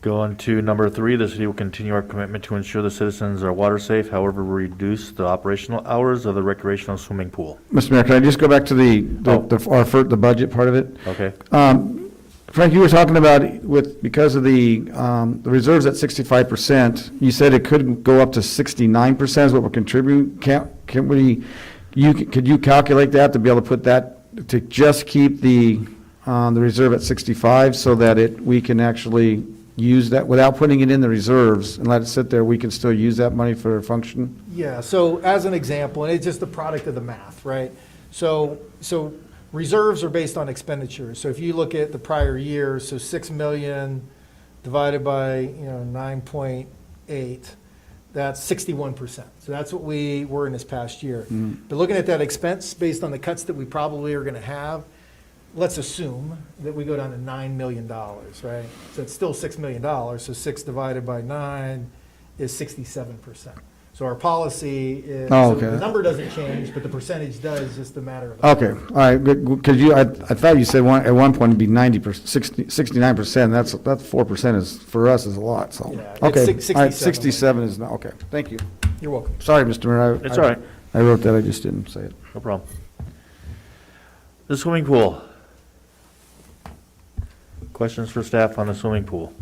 Going to number 3, the city will continue our commitment to ensure the citizens are water safe, however, we reduce the operational hours of the recreational swimming pool. Mr. Mayor, can I just go back to the budget part of it? Okay. Frank, you were talking about because of the reserves at 65%, you said it could go up to 69% is what we're contributing. Could you calculate that to be able to put that, to just keep the reserve at 65 so that we can actually use that without putting it in the reserves and let it sit there, we can still use that money for a function? Yeah, so as an example, and it's just the product of the math, right? So reserves are based on expenditures. So if you look at the prior year, so 6 million divided by 9.8, that's 61%. So that's what we were in this past year. But looking at that expense based on the cuts that we probably are going to have, let's assume that we go down to $9 million, right? So it's still $6 million. So 6 divided by 9 is 67%. So our policy is, Oh, so okay. the number doesn't change, but the percentage does, just a matter of. Okay, all right, good, because I thought you said at one point it'd be 90%, 69%, that's 4% is, for us, is a lot, so. Yeah, it's Okay, all right, 67. 67 is not, okay, thank you. You're welcome. Sorry, Mr. Mayor. It's all right. I wrote that, I just didn't say it. No problem. The swimming pool. Questions for staff on the swimming pool?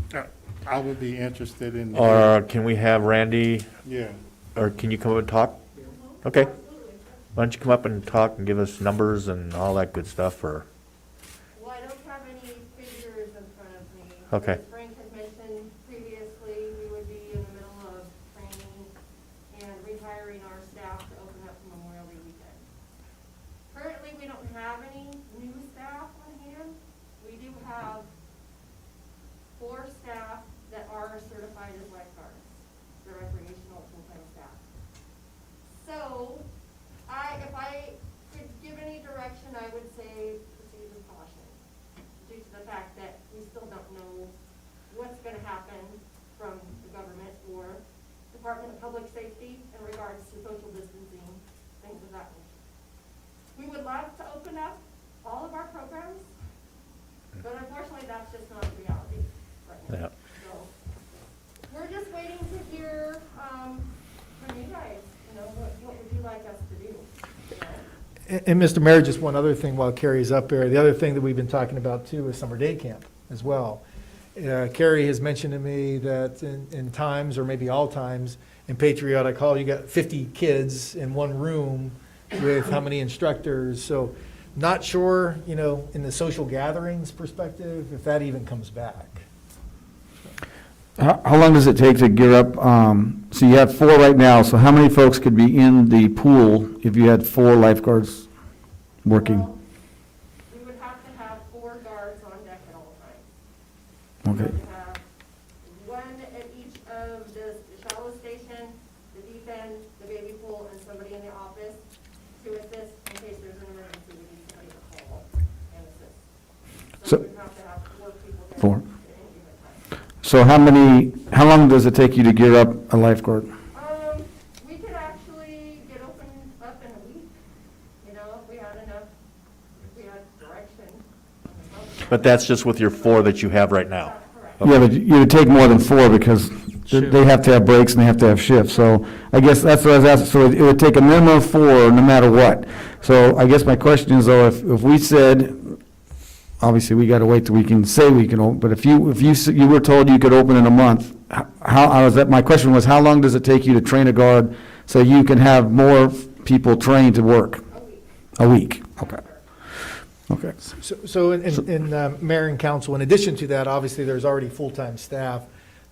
I would be interested in. Or can we have Randy, Yeah. or can you come up and talk? Okay. Why don't you come up and talk and give us numbers and all that good stuff, or, Well, I don't have any figures in front of me. Okay. As Frank had mentioned previously, we would be in the middle of training and rehiring our staff to open up for Memorial Day weekend. Currently, we don't have any new staff on hand. We do have 4 staff that are certified as lifeguards, the recreational full-time staff. So, if I could give any direction, I would say proceed with caution, due to the fact that we still don't know what's gonna happen from the government or Department of Public Safety in regards to social distancing, things of that nature. We would love to open up all of our programs, but unfortunately, that's just not reality right now. yeah. So, we're just waiting to hear, from you guys, what would you like us to do? And Mr. Mayor, just one other thing while Carrie's up there. The other thing that we've been talking about too is summer day camp as well. Carrie has mentioned to me that in times, or maybe all times, in Patriotic Hall, you got 50 kids in one room with how many instructors. So not sure, in the social gatherings perspective, if that even comes back. How long does it take to gear up? So you have 4 right now, so how many folks could be in the pool if you had 4 lifeguards working? Well, we would have to have 4 guards on deck at all times. We Okay. have to have 1 at each of the shallow station, the deep end, the baby pool, and somebody in the office to assist in case there's an emergency. We need somebody to call and assist. So- So we would have to have 4 people there 4. at any given time. So how long does it take you to gear up a lifeguard? We could actually get opened up in a week, if we had enough, if we had direction. But that's just with your 4 that you have right now. That's correct. Yeah, but you would take more than 4 because they have to have breaks and they have to have shifts. So I guess that's what I was asking. So it would take a minimum of 4 no matter what. So I guess my question is though, if we said, obviously we got to wait till we can say we can open, but if you were told you could open in a month, how is that? My question was, how long does it take you to train a guard so you can have more people trained to work? A week. Okay. Okay. So Mayor and Council, in addition to that, obviously, there's already full-time staff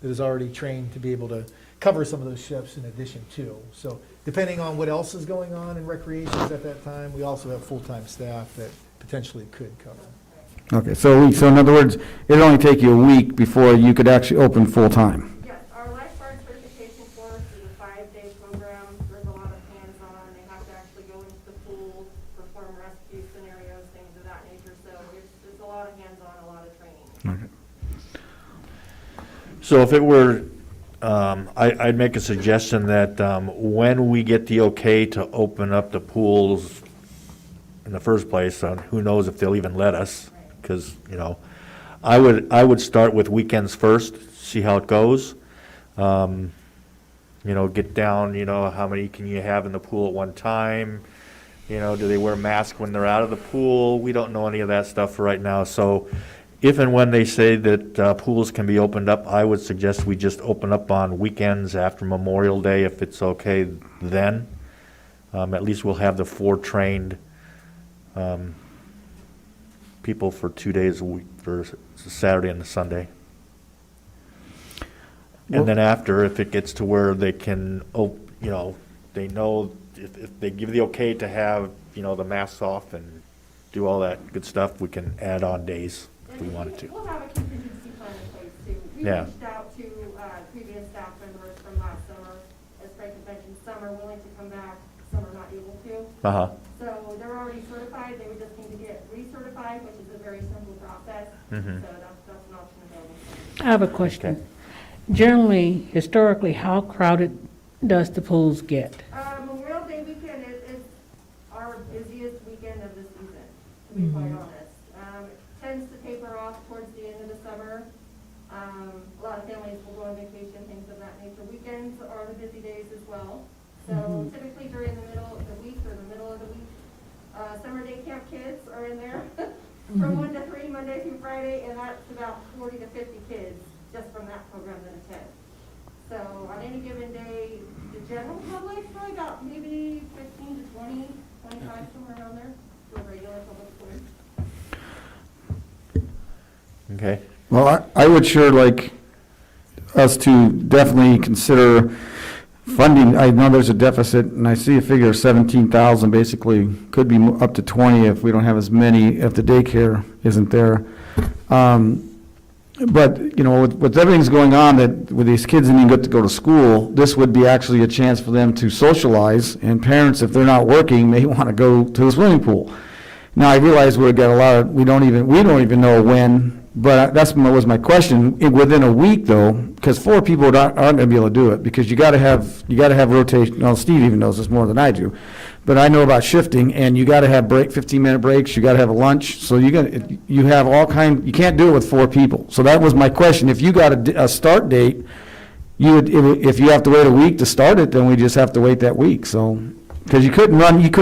that is already trained to be able to cover some of those shifts in addition to. So depending on what else is going on in recreations at that time, we also have full-time staff that potentially could cover. Okay, so in other words, it'd only take you a week before you could actually open full-time? Yes, our lifeguard certification course is a 5-day program. There's a lot of hands-on. They have to actually go into the pool, perform rescue scenarios, things of that nature. So it's a lot of hands-on, a lot of training. Okay. So if it were, I'd make a suggestion that when we get the okay to open up the pools in the first place, who knows if they'll even let us, because, I would start with weekends first, see how it goes. Get down, how many can you have in the pool at one time? Do they wear masks when they're out of the pool? We don't know any of that stuff right now. So if and when they say that pools can be opened up, I would suggest we just open up on weekends after Memorial Day, if it's okay then. At least we'll have the 4 trained people for 2 days a week, for Saturday and the Sunday. And then after, if it gets to where they can, they know if they give the okay to have, the masks off and do all that good stuff, we can add on days if we wanted to. We'll have a contingency plan in place too. We Yeah. reached out to previous staff members from last summer, as Frank had mentioned, some are willing to come back, some are not able to. Uh-huh. So they're already certified, they would just need to get recertified, which is a very simple process. Mhm. So that's an option available. I have a question. Generally, historically, how crowded does the pools get? Memorial Day weekend is our busiest weekend of the season, to be quite honest. It tends to taper off towards the end of the summer. A lot of families will go on vacation, things of that nature. Weekends are the busy days as well. So typically during the middle of the week or the middle of the week, summer day camp kids are in there from 1 to 3, Monday through Friday, and that's about 40 to 50 kids just from that program that attend. So on any given day, the general public, probably about maybe 15 to 20, 25, somewhere around there, for regular public schools. Okay. Well, I would sure like us to definitely consider funding. I know there's a deficit, and I see a figure of 17,000, basically, could be up to 20 if we don't have as many, if the daycare isn't there. But, you know, with everything's going on, that with these kids didn't even get to go to school, this would be actually a chance for them to socialize, and parents, if they're not working, may want to go to the swimming pool. Now, I realize we've got a lot of, we don't even know when, but was my question. Within a week, though, because 4 people aren't going to be able to do it, because you got to have rotation. Well, Steve even knows this more than I do, but I know about shifting, and you got to have 15-minute breaks. You got to have a lunch, so you have all kind. You can't do it with 4 people. So that was my question. If you got a start date, if you have to wait a week to start it, then we just have to wait that week. So. Because you couldn't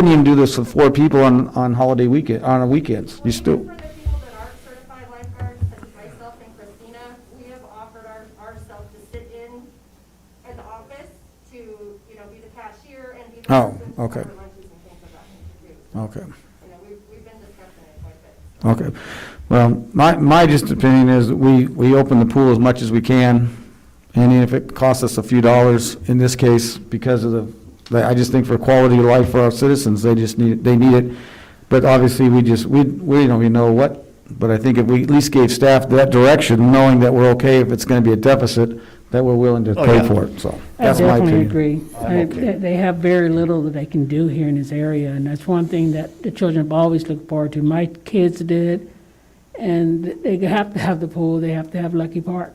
even do this with 4 people on holiday weekend, on weekends. You still. For the people that aren't certified lifeguards, such as myself and Christina, we have offered ourselves to sit in the office to, you know, be the cashier and be the Oh, person to okay. cover lunches and things of that nature too. Okay. You know, we've been discussing it quite a bit. Okay. Well, my just opinion is we open the pool as much as we can, and if it costs us a few dollars in this case because of I just think for quality of life for our citizens, they need it. But obviously, we don't even know what, but I think if we at least gave staff that direction, knowing that we're okay if it's going to be a deficit, that we're willing to pay for it, so I that's my definitely opinion. agree. They have very little that they can do here in this area, and that's one thing that the children have always looked forward to. My kids did, and they have to have the pool, they have to have Lucky Park.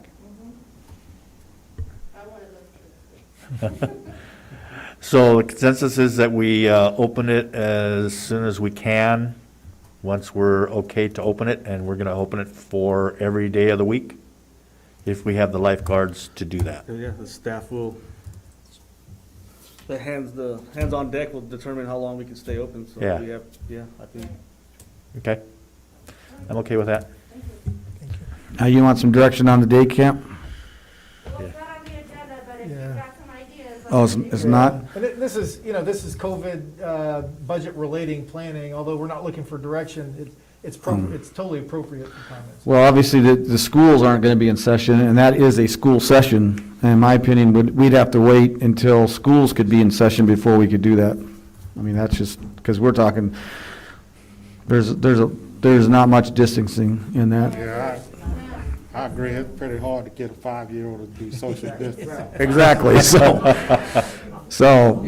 I wanted those to. So the consensus is that we open it as soon as we can, once we're okay to open it, and we're going to open it for every day of the week, if we have the lifeguards to do that. Yeah, the staff will, the hands on deck will determine how long we can stay open, so Yeah. we have, I think. Okay? I'm okay with that. Now, you want some direction on the day camp? Well, it's not on the agenda, but if Yeah. you've got some ideas. Oh, it's not? And this is COVID budget relating planning, although we're not looking for direction, it's totally appropriate for comments. Well, obviously, the schools aren't going to be in session, and that is a school session. And in my opinion, we'd have to wait until schools could be in session before we could do that. I mean, that's just, because we're talking, there's not much distancing in that. Yeah, I agree. It's pretty hard to get a 5-year-old to do social distancing. Exactly,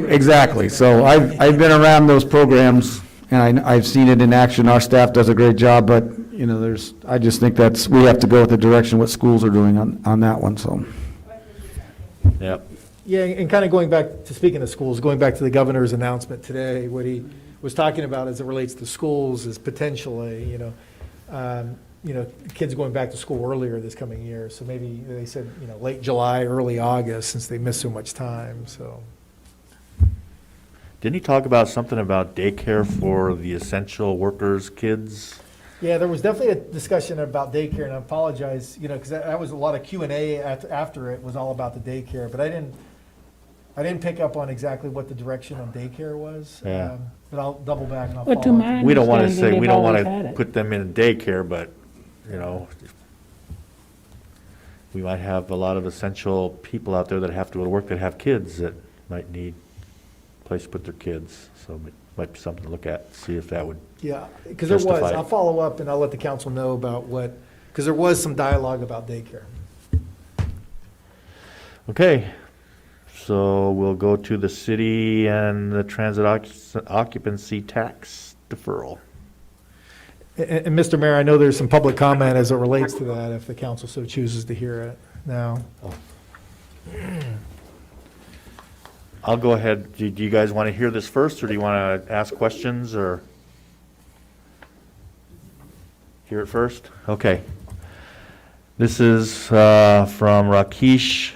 exactly. So I've been around those programs, and I've seen it in action. Our staff does a great job, but, you know, I just think we have to go with the direction what schools are doing on that one, so. Yep. Yeah, and kind of going back to, speaking of schools, going back to the governor's announcement today, what he was talking about as it relates to schools is potentially, kids going back to school earlier this coming year. So maybe they said, late July, early August, since they missed so much time, so. Didn't he talk about something about daycare for the essential workers' kids? Yeah, there was definitely a discussion about daycare, and I apologize, because that was a lot of Q&A after it was all about the daycare, but I didn't pick up on exactly what the direction on daycare was. Yeah. But I'll double back and I'll But to follow up. my We don't want to understanding, say, we they've don't want always had to it. put them in daycare, but, we might have a lot of essential people out there that have to go to work that have kids that might need a place to put their kids. So it might be something to look at, see if that would, Yeah, because there was, Justify it. I'll follow up and I'll let the council know about because there was some dialogue about daycare. okay. So we'll go to the city and the transit occupancy tax deferral. And Mr. Mayor, I know there's some public comment as it relates to that, if the council so chooses to hear it now. I'll go ahead. Do you guys want to hear this first, or do you want to ask questions, or hear it first? Okay. This is from Rakesh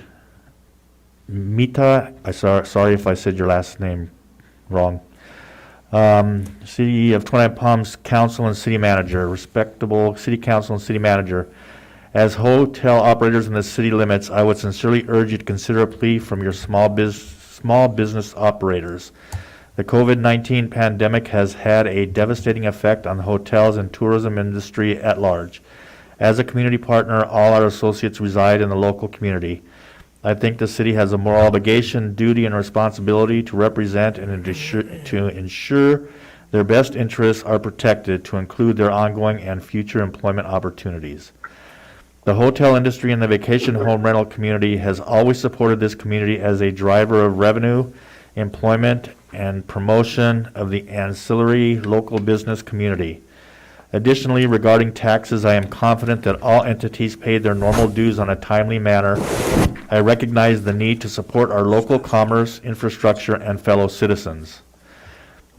Mita. Sorry if I said your last name wrong. City of 29 Palms Council and City Manager, respectable City Council and City Manager. As hotel operators in the city limits, I would sincerely urge you to consider a plea from your small business operators. The COVID-19 pandemic has had a devastating effect on the hotels and tourism industry at large. As a community partner, all our associates reside in the local community. I think the city has a moral obligation, duty, and responsibility to represent and to ensure their best interests are protected, to include their ongoing and future employment opportunities. The hotel industry and the vacation home rental community has always supported this community as a driver of revenue, employment, and promotion of the ancillary local business community. Additionally, regarding taxes, I am confident that all entities paid their normal dues on a timely manner. I recognize the need to support our local commerce, infrastructure, and fellow citizens.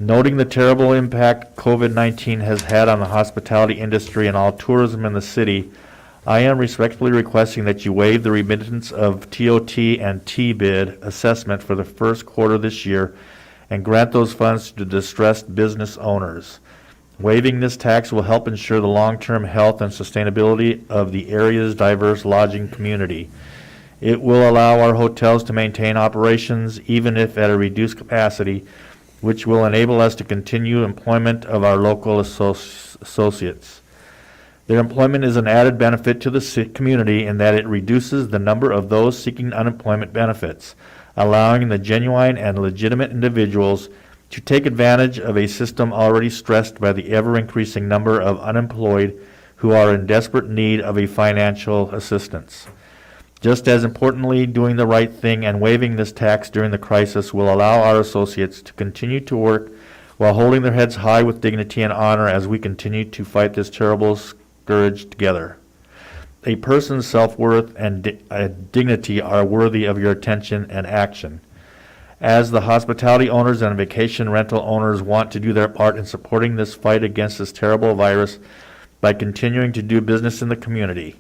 Noting the terrible impact COVID-19 has had on the hospitality industry and all tourism in the city, I am respectfully requesting that you waive the remittance of TOT and T-bid assessment for the first quarter this year and grant those funds to distressed business owners. Waiving this tax will help ensure the long-term health and sustainability of the area's diverse lodging community. It will allow our hotels to maintain operations even if at a reduced capacity, which will enable us to continue employment of our local associates. Their employment is an added benefit to the community in that it reduces the number of those seeking unemployment benefits, allowing the genuine and legitimate individuals to take advantage of a system already stressed by the ever-increasing number of unemployed who are in desperate need of a financial assistance. Just as importantly, doing the right thing and waiving this tax during the crisis will allow our associates to continue to work while holding their heads high with dignity and honor as we continue to fight this terrible scourge together. A person's self-worth and dignity are worthy of your attention and action. As the hospitality owners and vacation rental owners want to do their part in supporting this fight against this terrible virus by continuing to do business in the community.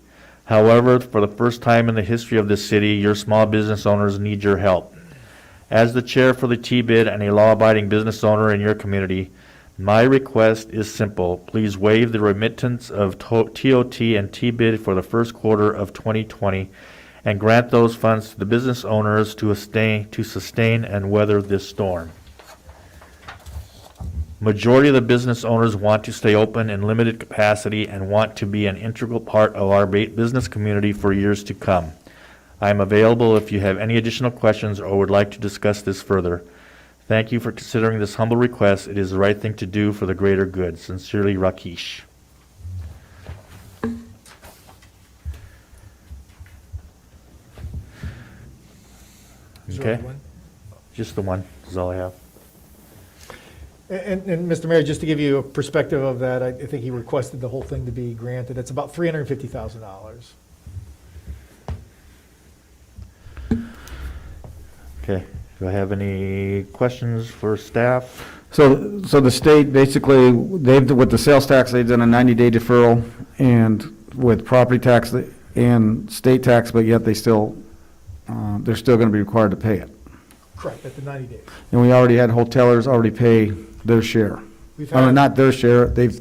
However, for the first time in the history of this city, your small business owners need your help. As the chair for the T-bid and a law-abiding business owner in your community, my request is simple. Please waive the remittance of TOT and T-bid for the first quarter of 2020 and grant those funds to the business owners to sustain and weather this storm. Majority of the business owners want to stay open in limited capacity and want to be an integral part of our business community for years to come. I am available if you have any additional questions or would like to discuss this further. Thank you for considering this humble request. It is the right thing to do for the greater good. Sincerely, Rakesh. Is there Okay. one? Just the one is all I have. And Mr. Mayor, just to give you a perspective of that, I think he requested the whole thing to be granted. It's about $350,000. Okay. Do I have any questions for staff? So the state, basically, with the sales tax, they've done a 90-day deferral, and with property tax and state tax, but yet they're still going to be required to pay it. Correct, at the 90 days. And we already had hotelers already pay their share. We've I mean, had, not their share, the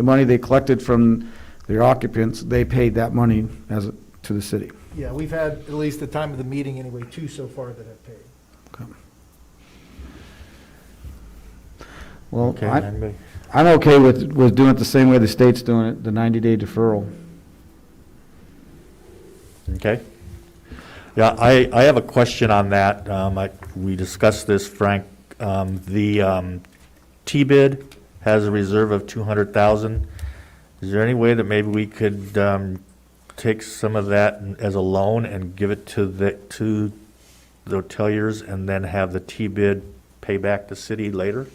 money they collected from their occupants, they paid that money to the city. yeah, we've had, at least at the time of the meeting anyway, 2 so far that have paid. Well, Okay. Anybody? I'm okay with doing it the same way the state's doing it, the 90-day deferral. Okay. Yeah, I have a question on that. We discussed this, Frank. The T-bid has a reserve of $200,000. Is there any way that maybe we could take some of that as a loan and give it to the hoteliers and then have the T-bid pay back the city later?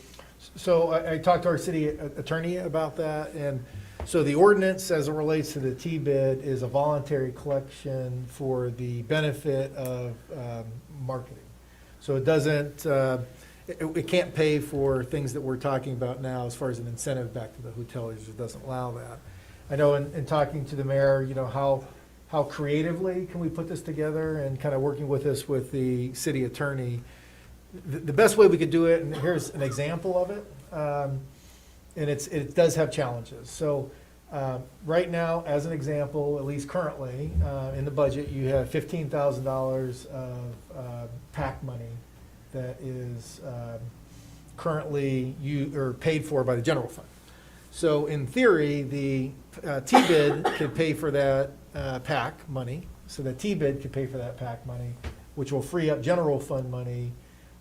So I talked to our city attorney about that, and so the ordinance as it relates to the T-bid is a voluntary collection for the benefit of marketing. So it doesn't, it can't pay for things that we're talking about now as far as an incentive back to the hoteliers. It doesn't allow that. I know in talking to the mayor, you know, how creatively can we put this together, and kind of working with us with the city attorney. The best way we could do it, and here's an example of it, and it does have challenges. So right now, as an example, at least currently, in the budget, you have $15,000 of PAC money that is currently paid for by the general fund. So in theory, the T-bid could pay for that PAC money, so the T-bid could pay for that PAC money, which will free up general fund money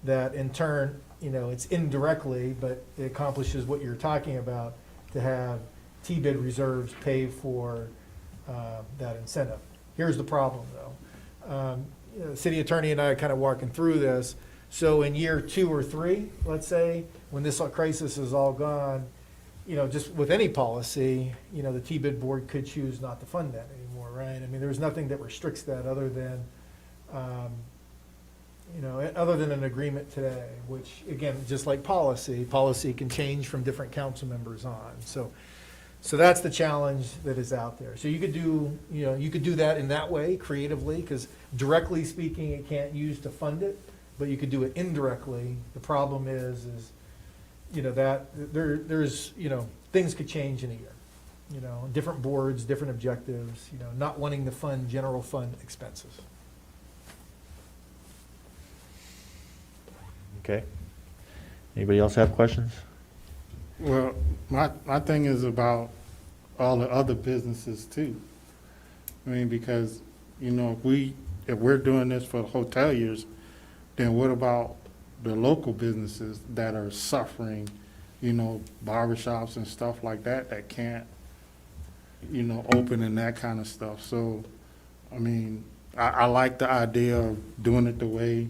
that in turn, you know, it's indirectly, but it accomplishes what you're talking about, to have T-bid reserves pay for that incentive. Here's the problem, though. You know, the city attorney and I are kind of walking through this. So in year 2 or 3, let's say, when this crisis is all gone, you know, just with any policy, you know, the T-bid board could choose not to fund that anymore, right? I mean, there's nothing that restricts that other than, you know, other than an agreement today, which, again, just like policy can change from different council members on. So that's the challenge that is out there. So you could do, you know, you could do that in that way creatively, because directly speaking, it can't use to fund it, but you could do it indirectly. The problem is, you know, that there's, you know, things could change in a year. You know, different boards, different objectives, you know, not wanting to fund general fund expenses. Okay. Anybody else have questions? Well, my thing is about all the other businesses too. I mean, because, you know, if we're doing this for hoteliers, then what about the local businesses that are suffering, you know, barbershops and stuff like that can't, you know, open and that kind of stuff. So, I mean, I like the idea of doing it the way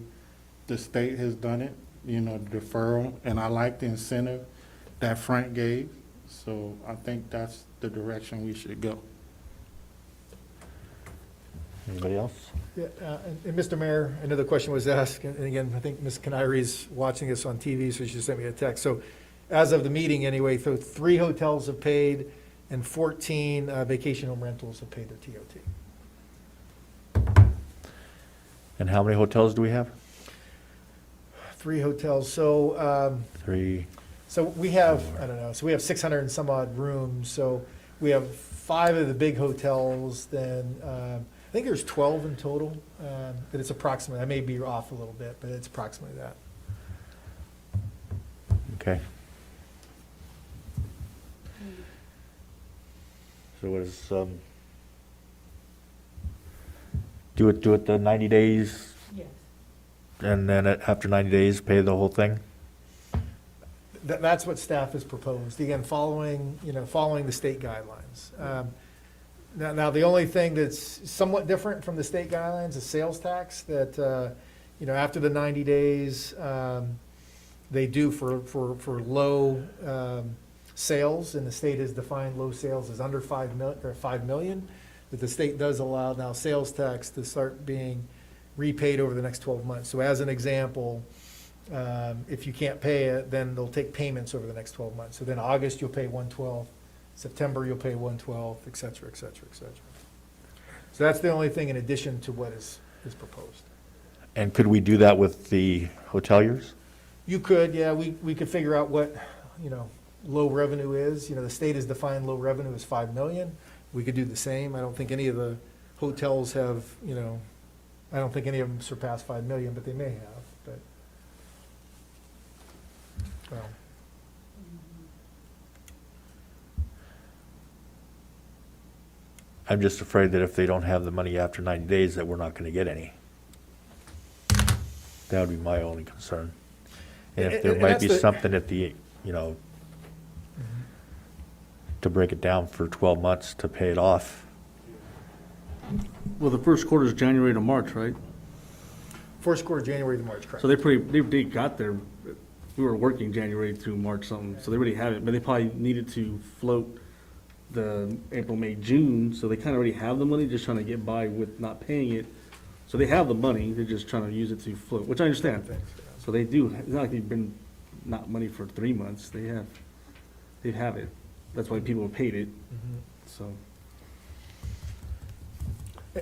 the state has done it, you know, deferral, and I like the incentive that Frank gave. So I think that's the direction we should go. Anybody else? Yeah, and Mr. Mayor, another question was asked, and again, I think Ms. Canari's watching this on TV, so she sent me a text. So as of the meeting anyway, so 3 hotels have paid, and 14 vacation home rentals have paid their TOT. And how many hotels do we have? 3 hotels, so 3. so we have, I don't know, so we have 600 and some odd rooms, so we have 5 of the big hotels, then I think there's 12 in total, but it's approximately, I may be off a little bit, but it's approximately that. Okay. So what is, do it the 90 days, Yes. and then after 90 days, pay the whole thing? That's what staff has proposed, again, following the state guidelines. Now, the only thing that's somewhat different from the state guidelines is sales tax, that, you know, after the 90 days, they do for low sales, and the state has defined low sales as under 5 million, that the state does allow now sales tax to start being repaid over the next 12 months. So as an example, if you can't pay it, then they'll take payments over the next 12 months. So then August, you'll pay 1/12, September, you'll pay 1/12, et cetera, et cetera, et cetera. So that's the only thing in addition to what is proposed. And could we do that with the hoteliers? You could, yeah, we could figure out what, you know, low revenue is. You know, the state has defined low revenue as 5 million. We could do the same. I don't think any of the hotels have, you know, I don't think any of them surpass 5 million, but they may have, but, well. I'm just afraid that if they don't have the money after 90 days, that we're not going to get any. That would be my only concern. And if there And might that's be the- something at the, you know, to break it down for 12 months to pay it off. Well, the first quarter is January to March, right? First quarter, January to March, correct. So they got there, we were working January through March something, so they already have it, but they probably needed to float the April, May, June, so they kind of already have the money, just trying to get by with not paying it. So they have the money, they're just trying to use it to float, which I understand. So they do, it's not like they've been not money for 3 months, they have it. That's why people have paid it, so.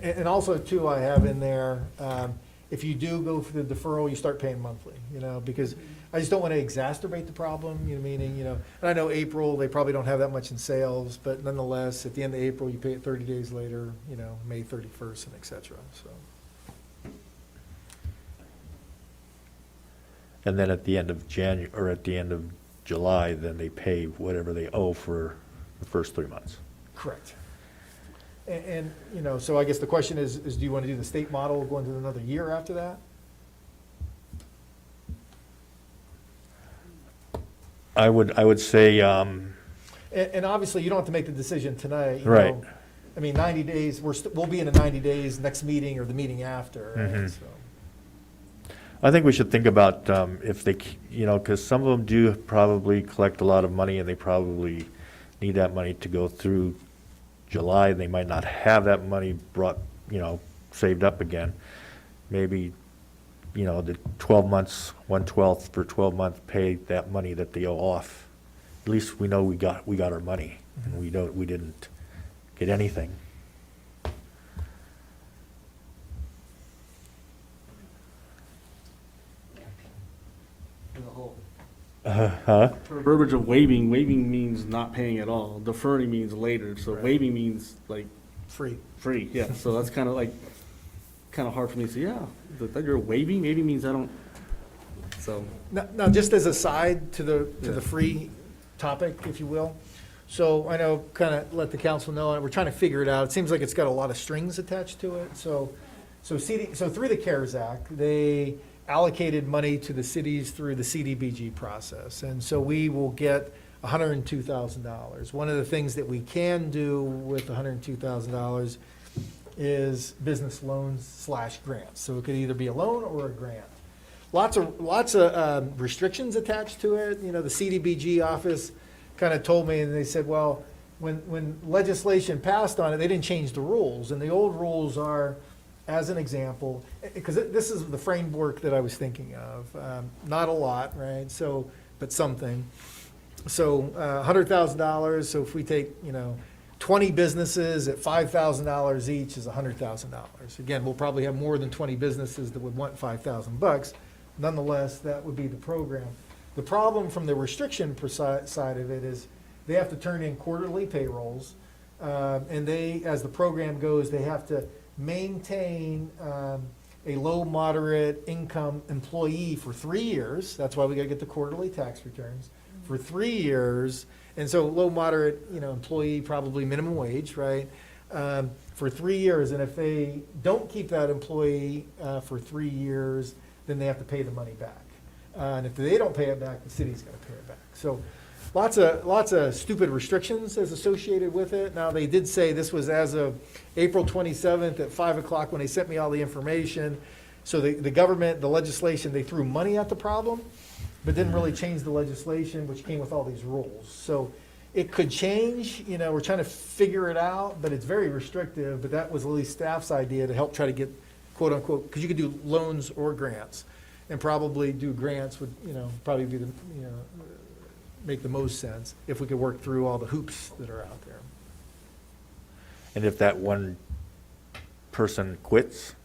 And also too, I have in there, if you do go for the deferral, you start paying monthly, because I just don't want to exacerbate the problem, meaning, and I know April, they probably don't have that much in sales, but nonetheless, at the end of April, you pay it 30 days later, May 31st and et cetera, so. And then at the end of or at the end of July, then they pay whatever they owe for the first 3 months. Correct. And, so I guess the question is do you want to do the state model going to another year after that? I would say, And obviously, you don't have to make the decision tonight. Right. I mean, 90 days, we'll be in the 90 days next meeting or the meeting after. Right? So. I think we should think about if they, because some of them do probably collect a lot of money and they probably need that money to go through July. They might not have that money brought, saved up again. Maybe, the 12 months, 1/12 for 12-month pay that money that they owe off. At least we know we got our money and we didn't get anything. Huh? Verbiage of waiving means not paying at all, deferring means later, so waiving means like Free. free, yeah, so that's kind of hard for me to say, yeah, that you're waiving, maybe means I don't, so. Now, just as a side to the Yeah. free topic, if you will. So I know, kind of let the council know, and we're trying to figure it out. It seems like it's got a lot of strings attached to it. So through the CARES Act, they allocated money to the cities through the CDBG process. And so we will get $102,000. One of the things that we can do with $102,000 is business loans / grants. So it could either be a loan or a grant. Lots of restrictions attached to it. The CDBG office kind of told me, and they said, well, when legislation passed on it, they didn't change the rules. And the old rules are, as an example, because this is the framework that I was thinking of. Not a lot, right? So, but something. So $100,000. So if we take, 20 businesses at $5,000 each is $100,000. Again, we'll probably have more than 20 businesses that would want $5,000. Nonetheless, that would be the program. The problem from the restriction side of it is they have to turn in quarterly payrolls, and they, as the program goes, they have to maintain a low, moderate income employee for 3 years. That's why we got to get the quarterly tax returns for 3 years. And so low, moderate, employee, probably minimum wage, right? For 3 years. And if they don't keep that employee for 3 years, then they have to pay the money back. And if they don't pay it back, the city's got to pay it back. So lots of stupid restrictions as associated with it. Now, they did say this was as of April 27th at 5 o'clock when they sent me all the information. So the government, the legislation, they threw money at the problem, but didn't really change the legislation, which came with all these rules. So it could change, we're trying to figure it out, but it's very restrictive. But that was at least staff's idea to help try to get, quote unquote, because you could do loans or grants, and probably do grants would, probably be the, make the most sense if we could work through all the hoops that are out there. And if that one person quits,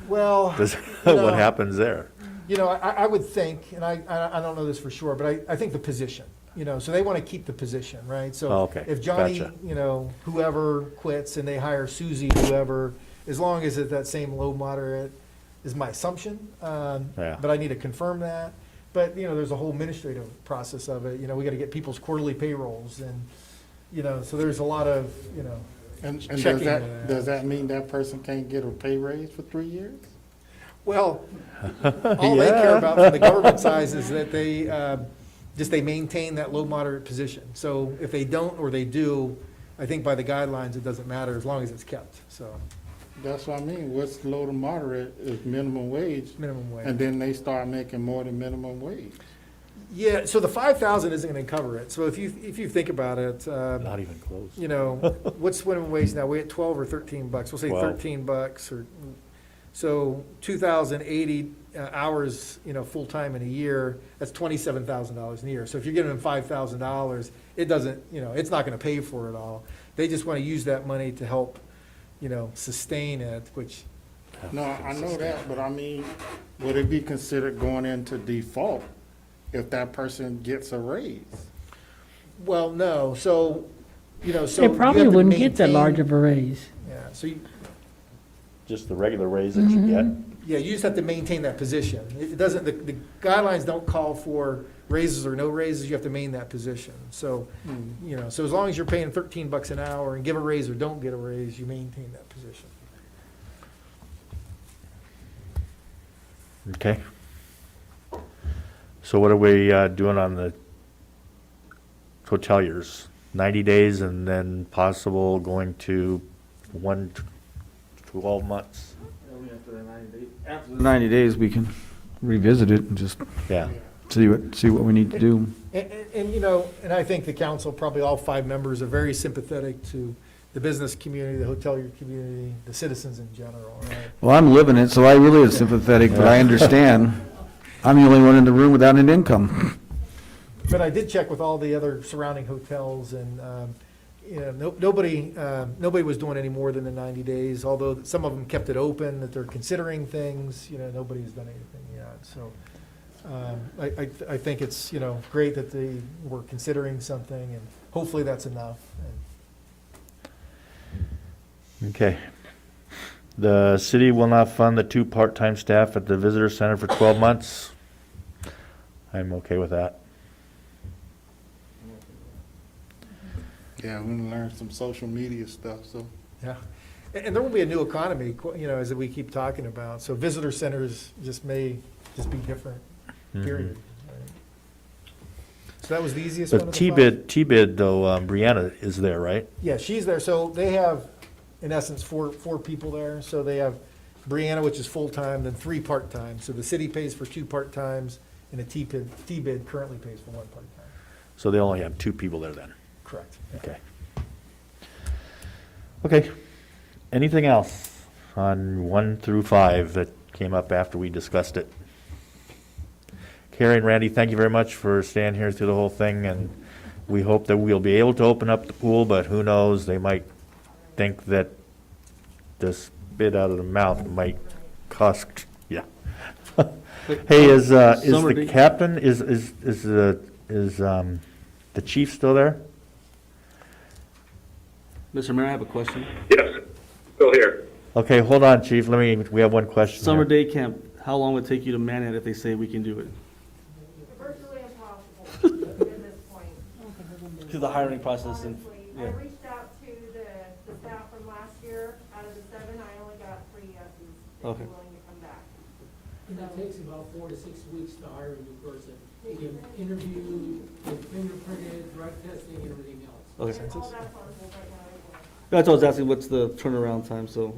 Well, what happens there? I would think, and I don't know this for sure, but I think the position, so they want to keep the position, right? So Oh, okay. if Johnny, Gotcha. Whoever quits and they hire Susie, whoever, as long as it's that same low, moderate, is my assumption. Yeah. But I need to confirm that. But, there's a whole administrative process of it. We got to get people's quarterly payrolls and, so there's a lot of, And checking does that mean that person can't get a pay raise for 3 years? Well, all they care about from the government side is that they maintain that low moderate position. So if they don't or they do, I think by the guidelines, it doesn't matter as long as it's kept, so That's what I mean. What's low to moderate is minimum wage, minimum wage. and then they start making more than minimum wage. Yeah, so the 5,000 isn't gonna cover it. So if you think about it, Not even close. you know, what's minimum wage now? We at 12 or 13 bucks? We'll say 12. 13 bucks or, so 2,080 hours, you know, full-time in a year, that's $27,000 a year. So if you're giving them $5,000, it doesn't, you know, it's not gonna pay for it all. They just wanna use that money to help, you know, sustain it, which, No, I know that, but I mean, would it be considered going into default if that person gets a raise? well, no, so, you know, so. They you probably have to wouldn't get that maintain- large of a raise. Yeah, so you, Just the regular raise that you get. yeah, you just have to maintain that position. It doesn't, the guidelines don't call for raises or no raises, you have to maintain that position. So, you know, so as long as you're paying 13 bucks an hour and give a raise or don't get a raise, you maintain that position. Okay. So what are we doing on the hoteliers? 90 days and then possible going to 12 months? After the 90 days, we can revisit it and just Yeah. see what we need to do. And, you know, and I think the council, probably all 5 members, are very sympathetic to the business community, the hotelier community, the citizens in general, right? Well, I'm living it, so I really am sympathetic, but I understand. I'm the only one in the room without an income. But I did check with all the other surrounding hotels, and, you know, nobody was doing any more than the 90 days, although some of them kept it open, that they're considering things, you know, nobody's done anything yet, so. I think it's, you know, great that they were considering something, and hopefully that's enough. Okay. The city will not fund the 2 part-time staff at the visitor center for 12 months. I'm okay with that. Yeah, we learned some social media stuff, so. Yeah, and there will be a new economy, you know, as we keep talking about, so visitor centers may just be different, period. right? So that was the easiest one But of the 5? T-bid though, Brianna is there, right? Yeah, she's there, so they have, in essence, four people there, so they have Brianna, which is full-time, then 3 part-time, so the city pays for 2 part-times, and a T-bid currently pays for 1 part-time. So they only have 2 people there then? Correct. Okay. Okay. Anything else on 1 through 5 that came up after we discussed it? Carrie and Randy, thank you very much for staying here through the whole thing, and we hope that we'll be able to open up the pool, but who knows, they might think that the spit out of the mouth might cost, yeah. Hey, is Summer the day- captain, is the chief still there? Mr. Mayor, I have a question. Yes, still here. Okay, hold on, chief, we have one question Summer here. day camp, how long would it take you to man it if they say we can do it? Virtually impossible at this point. Through the hiring process and, Honestly, yeah. I reached out to the staff from last year. Out of the 7, I only got 3 yeses that were Okay. willing to come back. And that takes about 4 to 6 weeks to hire a new person. You get interviewed, get fingerprinted, drug testing, and everything else. Okay. And all that's on hold right now as well. That's what I was asking, what's the turnaround time, so.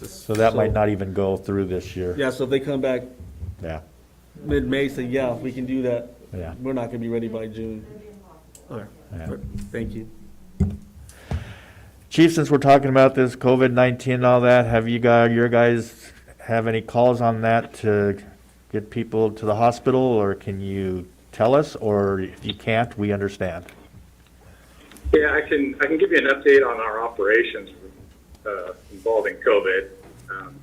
Yeah. So that might not even go through this year. Yeah, so if they come back Yeah, mid-May, say, yeah, we can do that, yeah. we're not gonna be ready by June. It'd be impossible. Okay, Yeah. all right, thank you. Chief, since we're talking about this COVID-19 and all that, have your guys have any calls on that to get people to the hospital, or can you tell us, or if you can't, we understand? Yeah, I can give you an update on our operations involving COVID.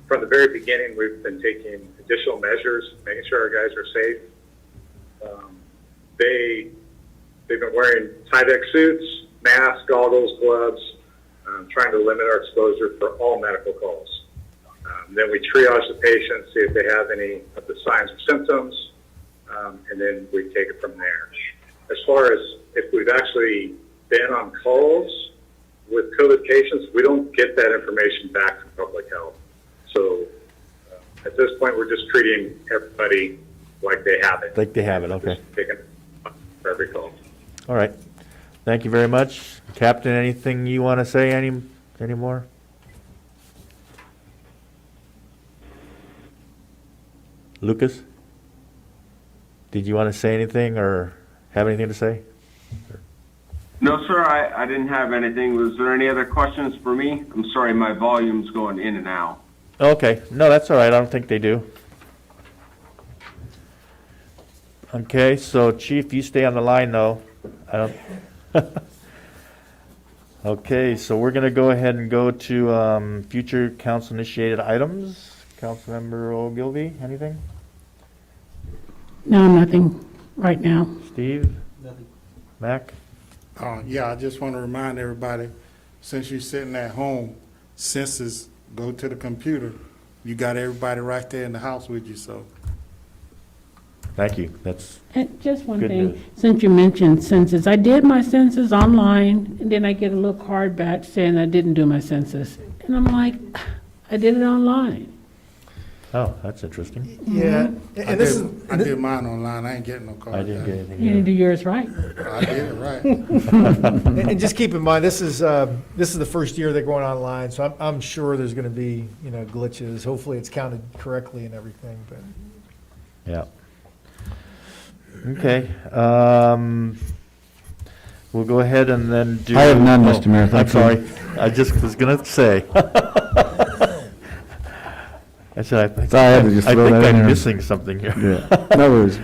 From the very beginning, we've been taking additional measures, making sure our guys are safe. They've been wearing Tyvek suits, masks, goggles, gloves, trying to limit our exposure for all medical calls. Then we triage the patients, see if they have any of the signs or symptoms, and then we take it from there. As far as if we've actually been on calls with COVID patients, we don't get that information back from public health. So at this point, we're just treating everybody like they have it. Like they have it, okay. Just taking for every call. All right. Thank you very much. Captain, anything you want to say any more? Lucas? Did you want to say anything or have anything to say? No, sir, I didn't have anything. Was there any other questions for me? I'm sorry, my volume's going in and out. Okay, no, that's all right, I don't think they do. Okay, so Chief, you stay on the line though. I don't. Okay, so we're gonna go ahead and go to future council-initiated items. Councilmember Ogilvy, anything? No, nothing right now. Steve? Mac? Yeah, I just want to remind everybody, since you're sitting at home, census, go to the computer. You got everybody right there in the house with you, so. Thank you, that's, And just one Good thing, news. since you mentioned census, I did my census online, and then I get a little card back saying I didn't do my census. And I'm like, I did it online. oh, that's interesting. Yeah, and this is, I did mine online, I ain't getting no card. I didn't get anything You didn't either. do yours right. I did it right. and just keep in mind, this is the first year they're going online, so I'm sure there's gonna be, glitches. Hopefully it's counted correctly and everything, but. Yeah. Okay, we'll go ahead and then do. I have none, Mr. Mayor, I'm thank you. sorry, I just was gonna say. I said, I think, Sorry, I had to just I throw think that in I'm there. missing something here. Yeah, no worries.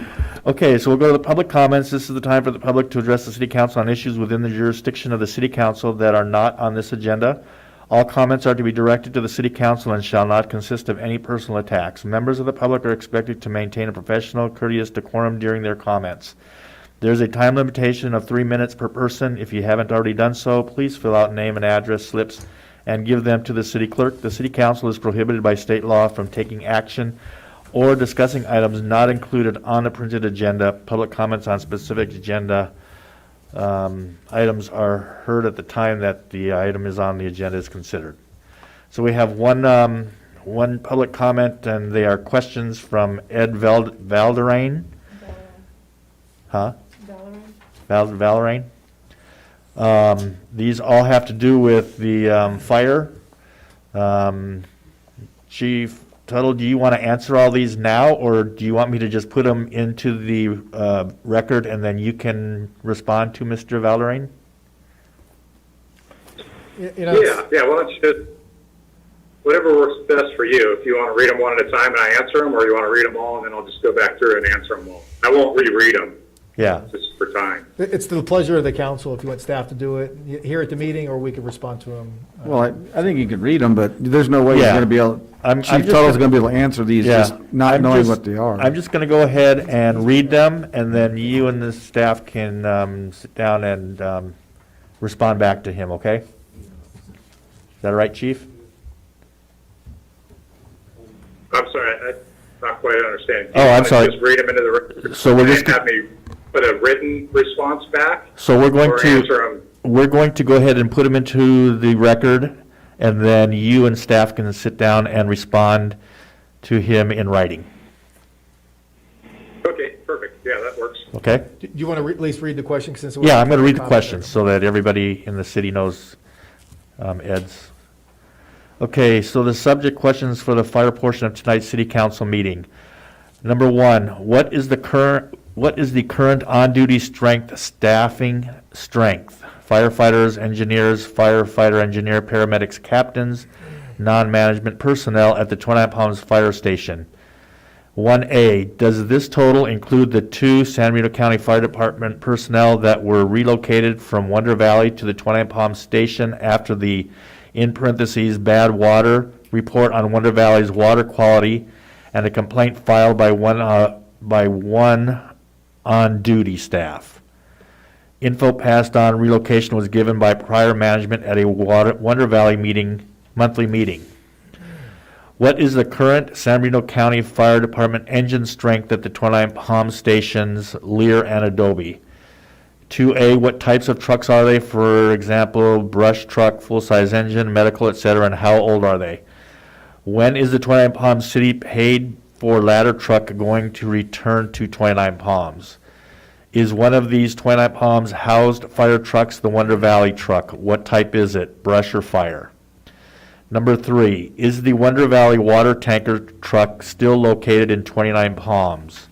Okay, so we'll go to the public comments. This is the time for the public to address the city council on issues within the jurisdiction of the city council that are not on this agenda. All comments are to be directed to the city council and shall not consist of any personal attacks. Members of the public are expected to maintain a professional, courteous decorum during their comments. There's a time limitation of 3 minutes per person. If you haven't already done so, please fill out name and address slips and give them to the city clerk. The city council is prohibited by state law from taking action or discussing items not included on the printed agenda. Public comments on specific agenda items are heard at the time that the item is on the agenda is considered. So we have one public comment, and they are questions from Ed Valderrain. Huh? Valderrain. These all have to do with the fire. Chief Tuttle, do you want to answer all these now, or do you want me to just put them into the record and then you can respond to Mr. Valderrain? Yeah, why don't you, whatever works best for you. If you want to read them one at a time and I answer them, or you want to read them all and then I'll just go back through and answer them all. I won't reread them, Yeah. just for time. It's to the pleasure of the council if you want staff to do it here at the meeting, or we can respond to them. Well, I think you could read them, but there's no way you're Yeah. going to be able, I'm Chief just Tuttle's gonna- going to be able to answer these, just not I'm knowing just- what they are. I'm just going to go ahead and read them, and then you and the staff can sit down and respond back to him, okay? Is that all right, Chief? I'm sorry, I'm not quite understanding. Oh, I'm sorry. Just read them into the record. So we're just And have me put a written response back? So we're going Or to, answer them? we're going to go ahead and put them into the record, and then you and staff can sit down and respond to him in writing, Okay, perfect. Yeah, that works. okay? Do you want to at least read the question since? Yeah, I'm going to read the questions so that everybody in the city knows Ed's. Okay, so the subject questions for the fire portion of tonight's city council meeting. Number one, what is the current on-duty staffing strength? Firefighters, engineers, firefighter, engineer, paramedics, captains, non-management personnel at the 29 Palms Fire Station. 1A, does this total include the 2 San Benito County Fire Department personnel that were relocated from Wonder Valley to the 29 Palms Station after the, in parentheses, bad water report on Wonder Valley's water quality and a complaint filed by one on-duty staff? Info passed on relocation was given by prior management at a Wonder Valley monthly meeting. What is the current San Benito County Fire Department engine strength at the 29 Palm Stations, Lear, and Adobe? 2A, what types of trucks are they? For example, brush truck, full-size engine, medical, etc., and how old are they? When is the 29 Palms City paid for ladder truck going to return to 29 Palms? Is one of these 29 Palms housed fire trucks the Wonder Valley truck? What type is it, brush or fire? Number 3, is the Wonder Valley water tanker truck still located in 29 Palms?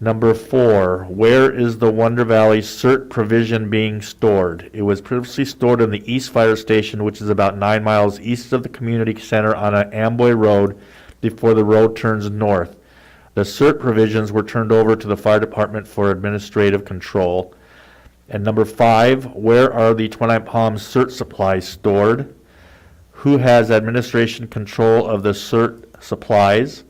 Number 4, where is the Wonder Valley CERT provision being stored? It was previously stored in the East Fire Station, which is about 9 miles east of the community center on an Amboy Road before the road turns north. The CERT provisions were turned over to the fire department for administrative control. And number 5, where are the 29 Palms CERT supplies stored? Who has administration control of the CERT supplies?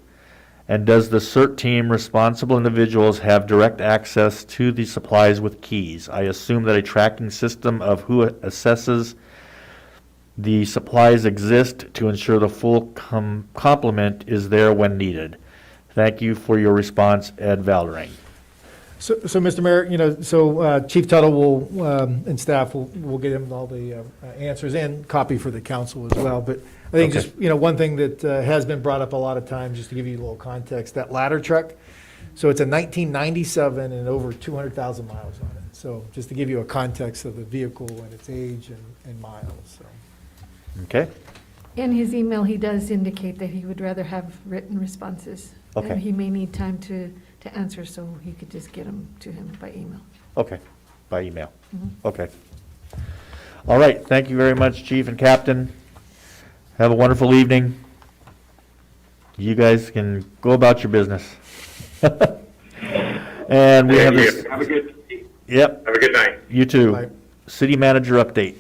And does the CERT team responsible individuals have direct access to the supplies with keys? I assume that a tracking system of who assesses the supplies exist to ensure the full complement is there when needed. Thank you for your response, Ed Valdering. So, Mr. Mayor, Chief Tuttle will, and staff will get him all the answers and copy for the council as well. But I think Okay. just, one thing that has been brought up a lot of times, just to give you a little context, that ladder truck, so it's a 1997 and over 200,000 miles on it. So just to give you a context of the vehicle and its age and miles, so. Okay? In his email, he does indicate that he would rather have written responses. Okay. And he may need time to answer, so he could just get them to him by email. Okay, by email. Okay. All right, thank you very much, Chief and Captain. Have a wonderful evening. You guys can go about your business. And we have this, Have a good, yep, have a good night. you too. Bye. City manager update.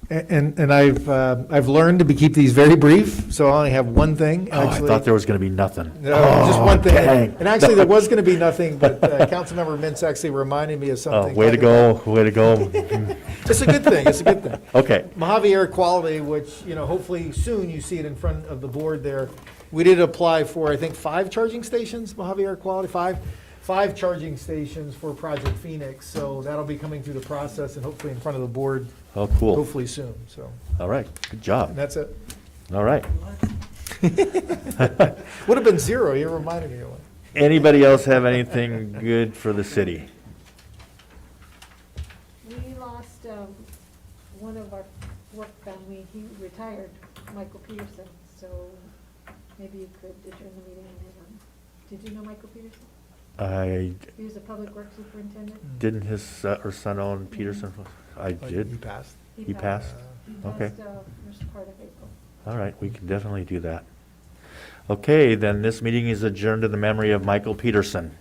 And I've learned to keep these very brief, so I only have one thing, Oh, I actually. thought there was gonna be nothing. No, just one thing. dang. And actually, there was going to be nothing, but Councilmember Mintz actually reminded me of Oh, something. way to go, way to go. It's a good thing, it's a good thing. Okay, Mojave Air Quality, which, hopefully soon you see it in front of the board there. We did apply for, I think, 5 charging stations, Mojave Air Quality, 5 charging stations for Project Phoenix. So that'll be coming through the process and hopefully in front of the board, oh, cool. hopefully soon, so. All right, good And job. that's it. All right. Would have been 0, you reminded me of one. Anybody else have anything good for the city? We lost one of our work family, he retired, Michael Peterson, so maybe you could adjourn the meeting and then, did you know Michael Peterson? I He was a public works superintendent. didn't his or son own Peterson? I He did. passed. He passed? He Okay. passed first part of April. All right, we can definitely do that. Okay, then this meeting is adjourned in the memory of Michael Peterson.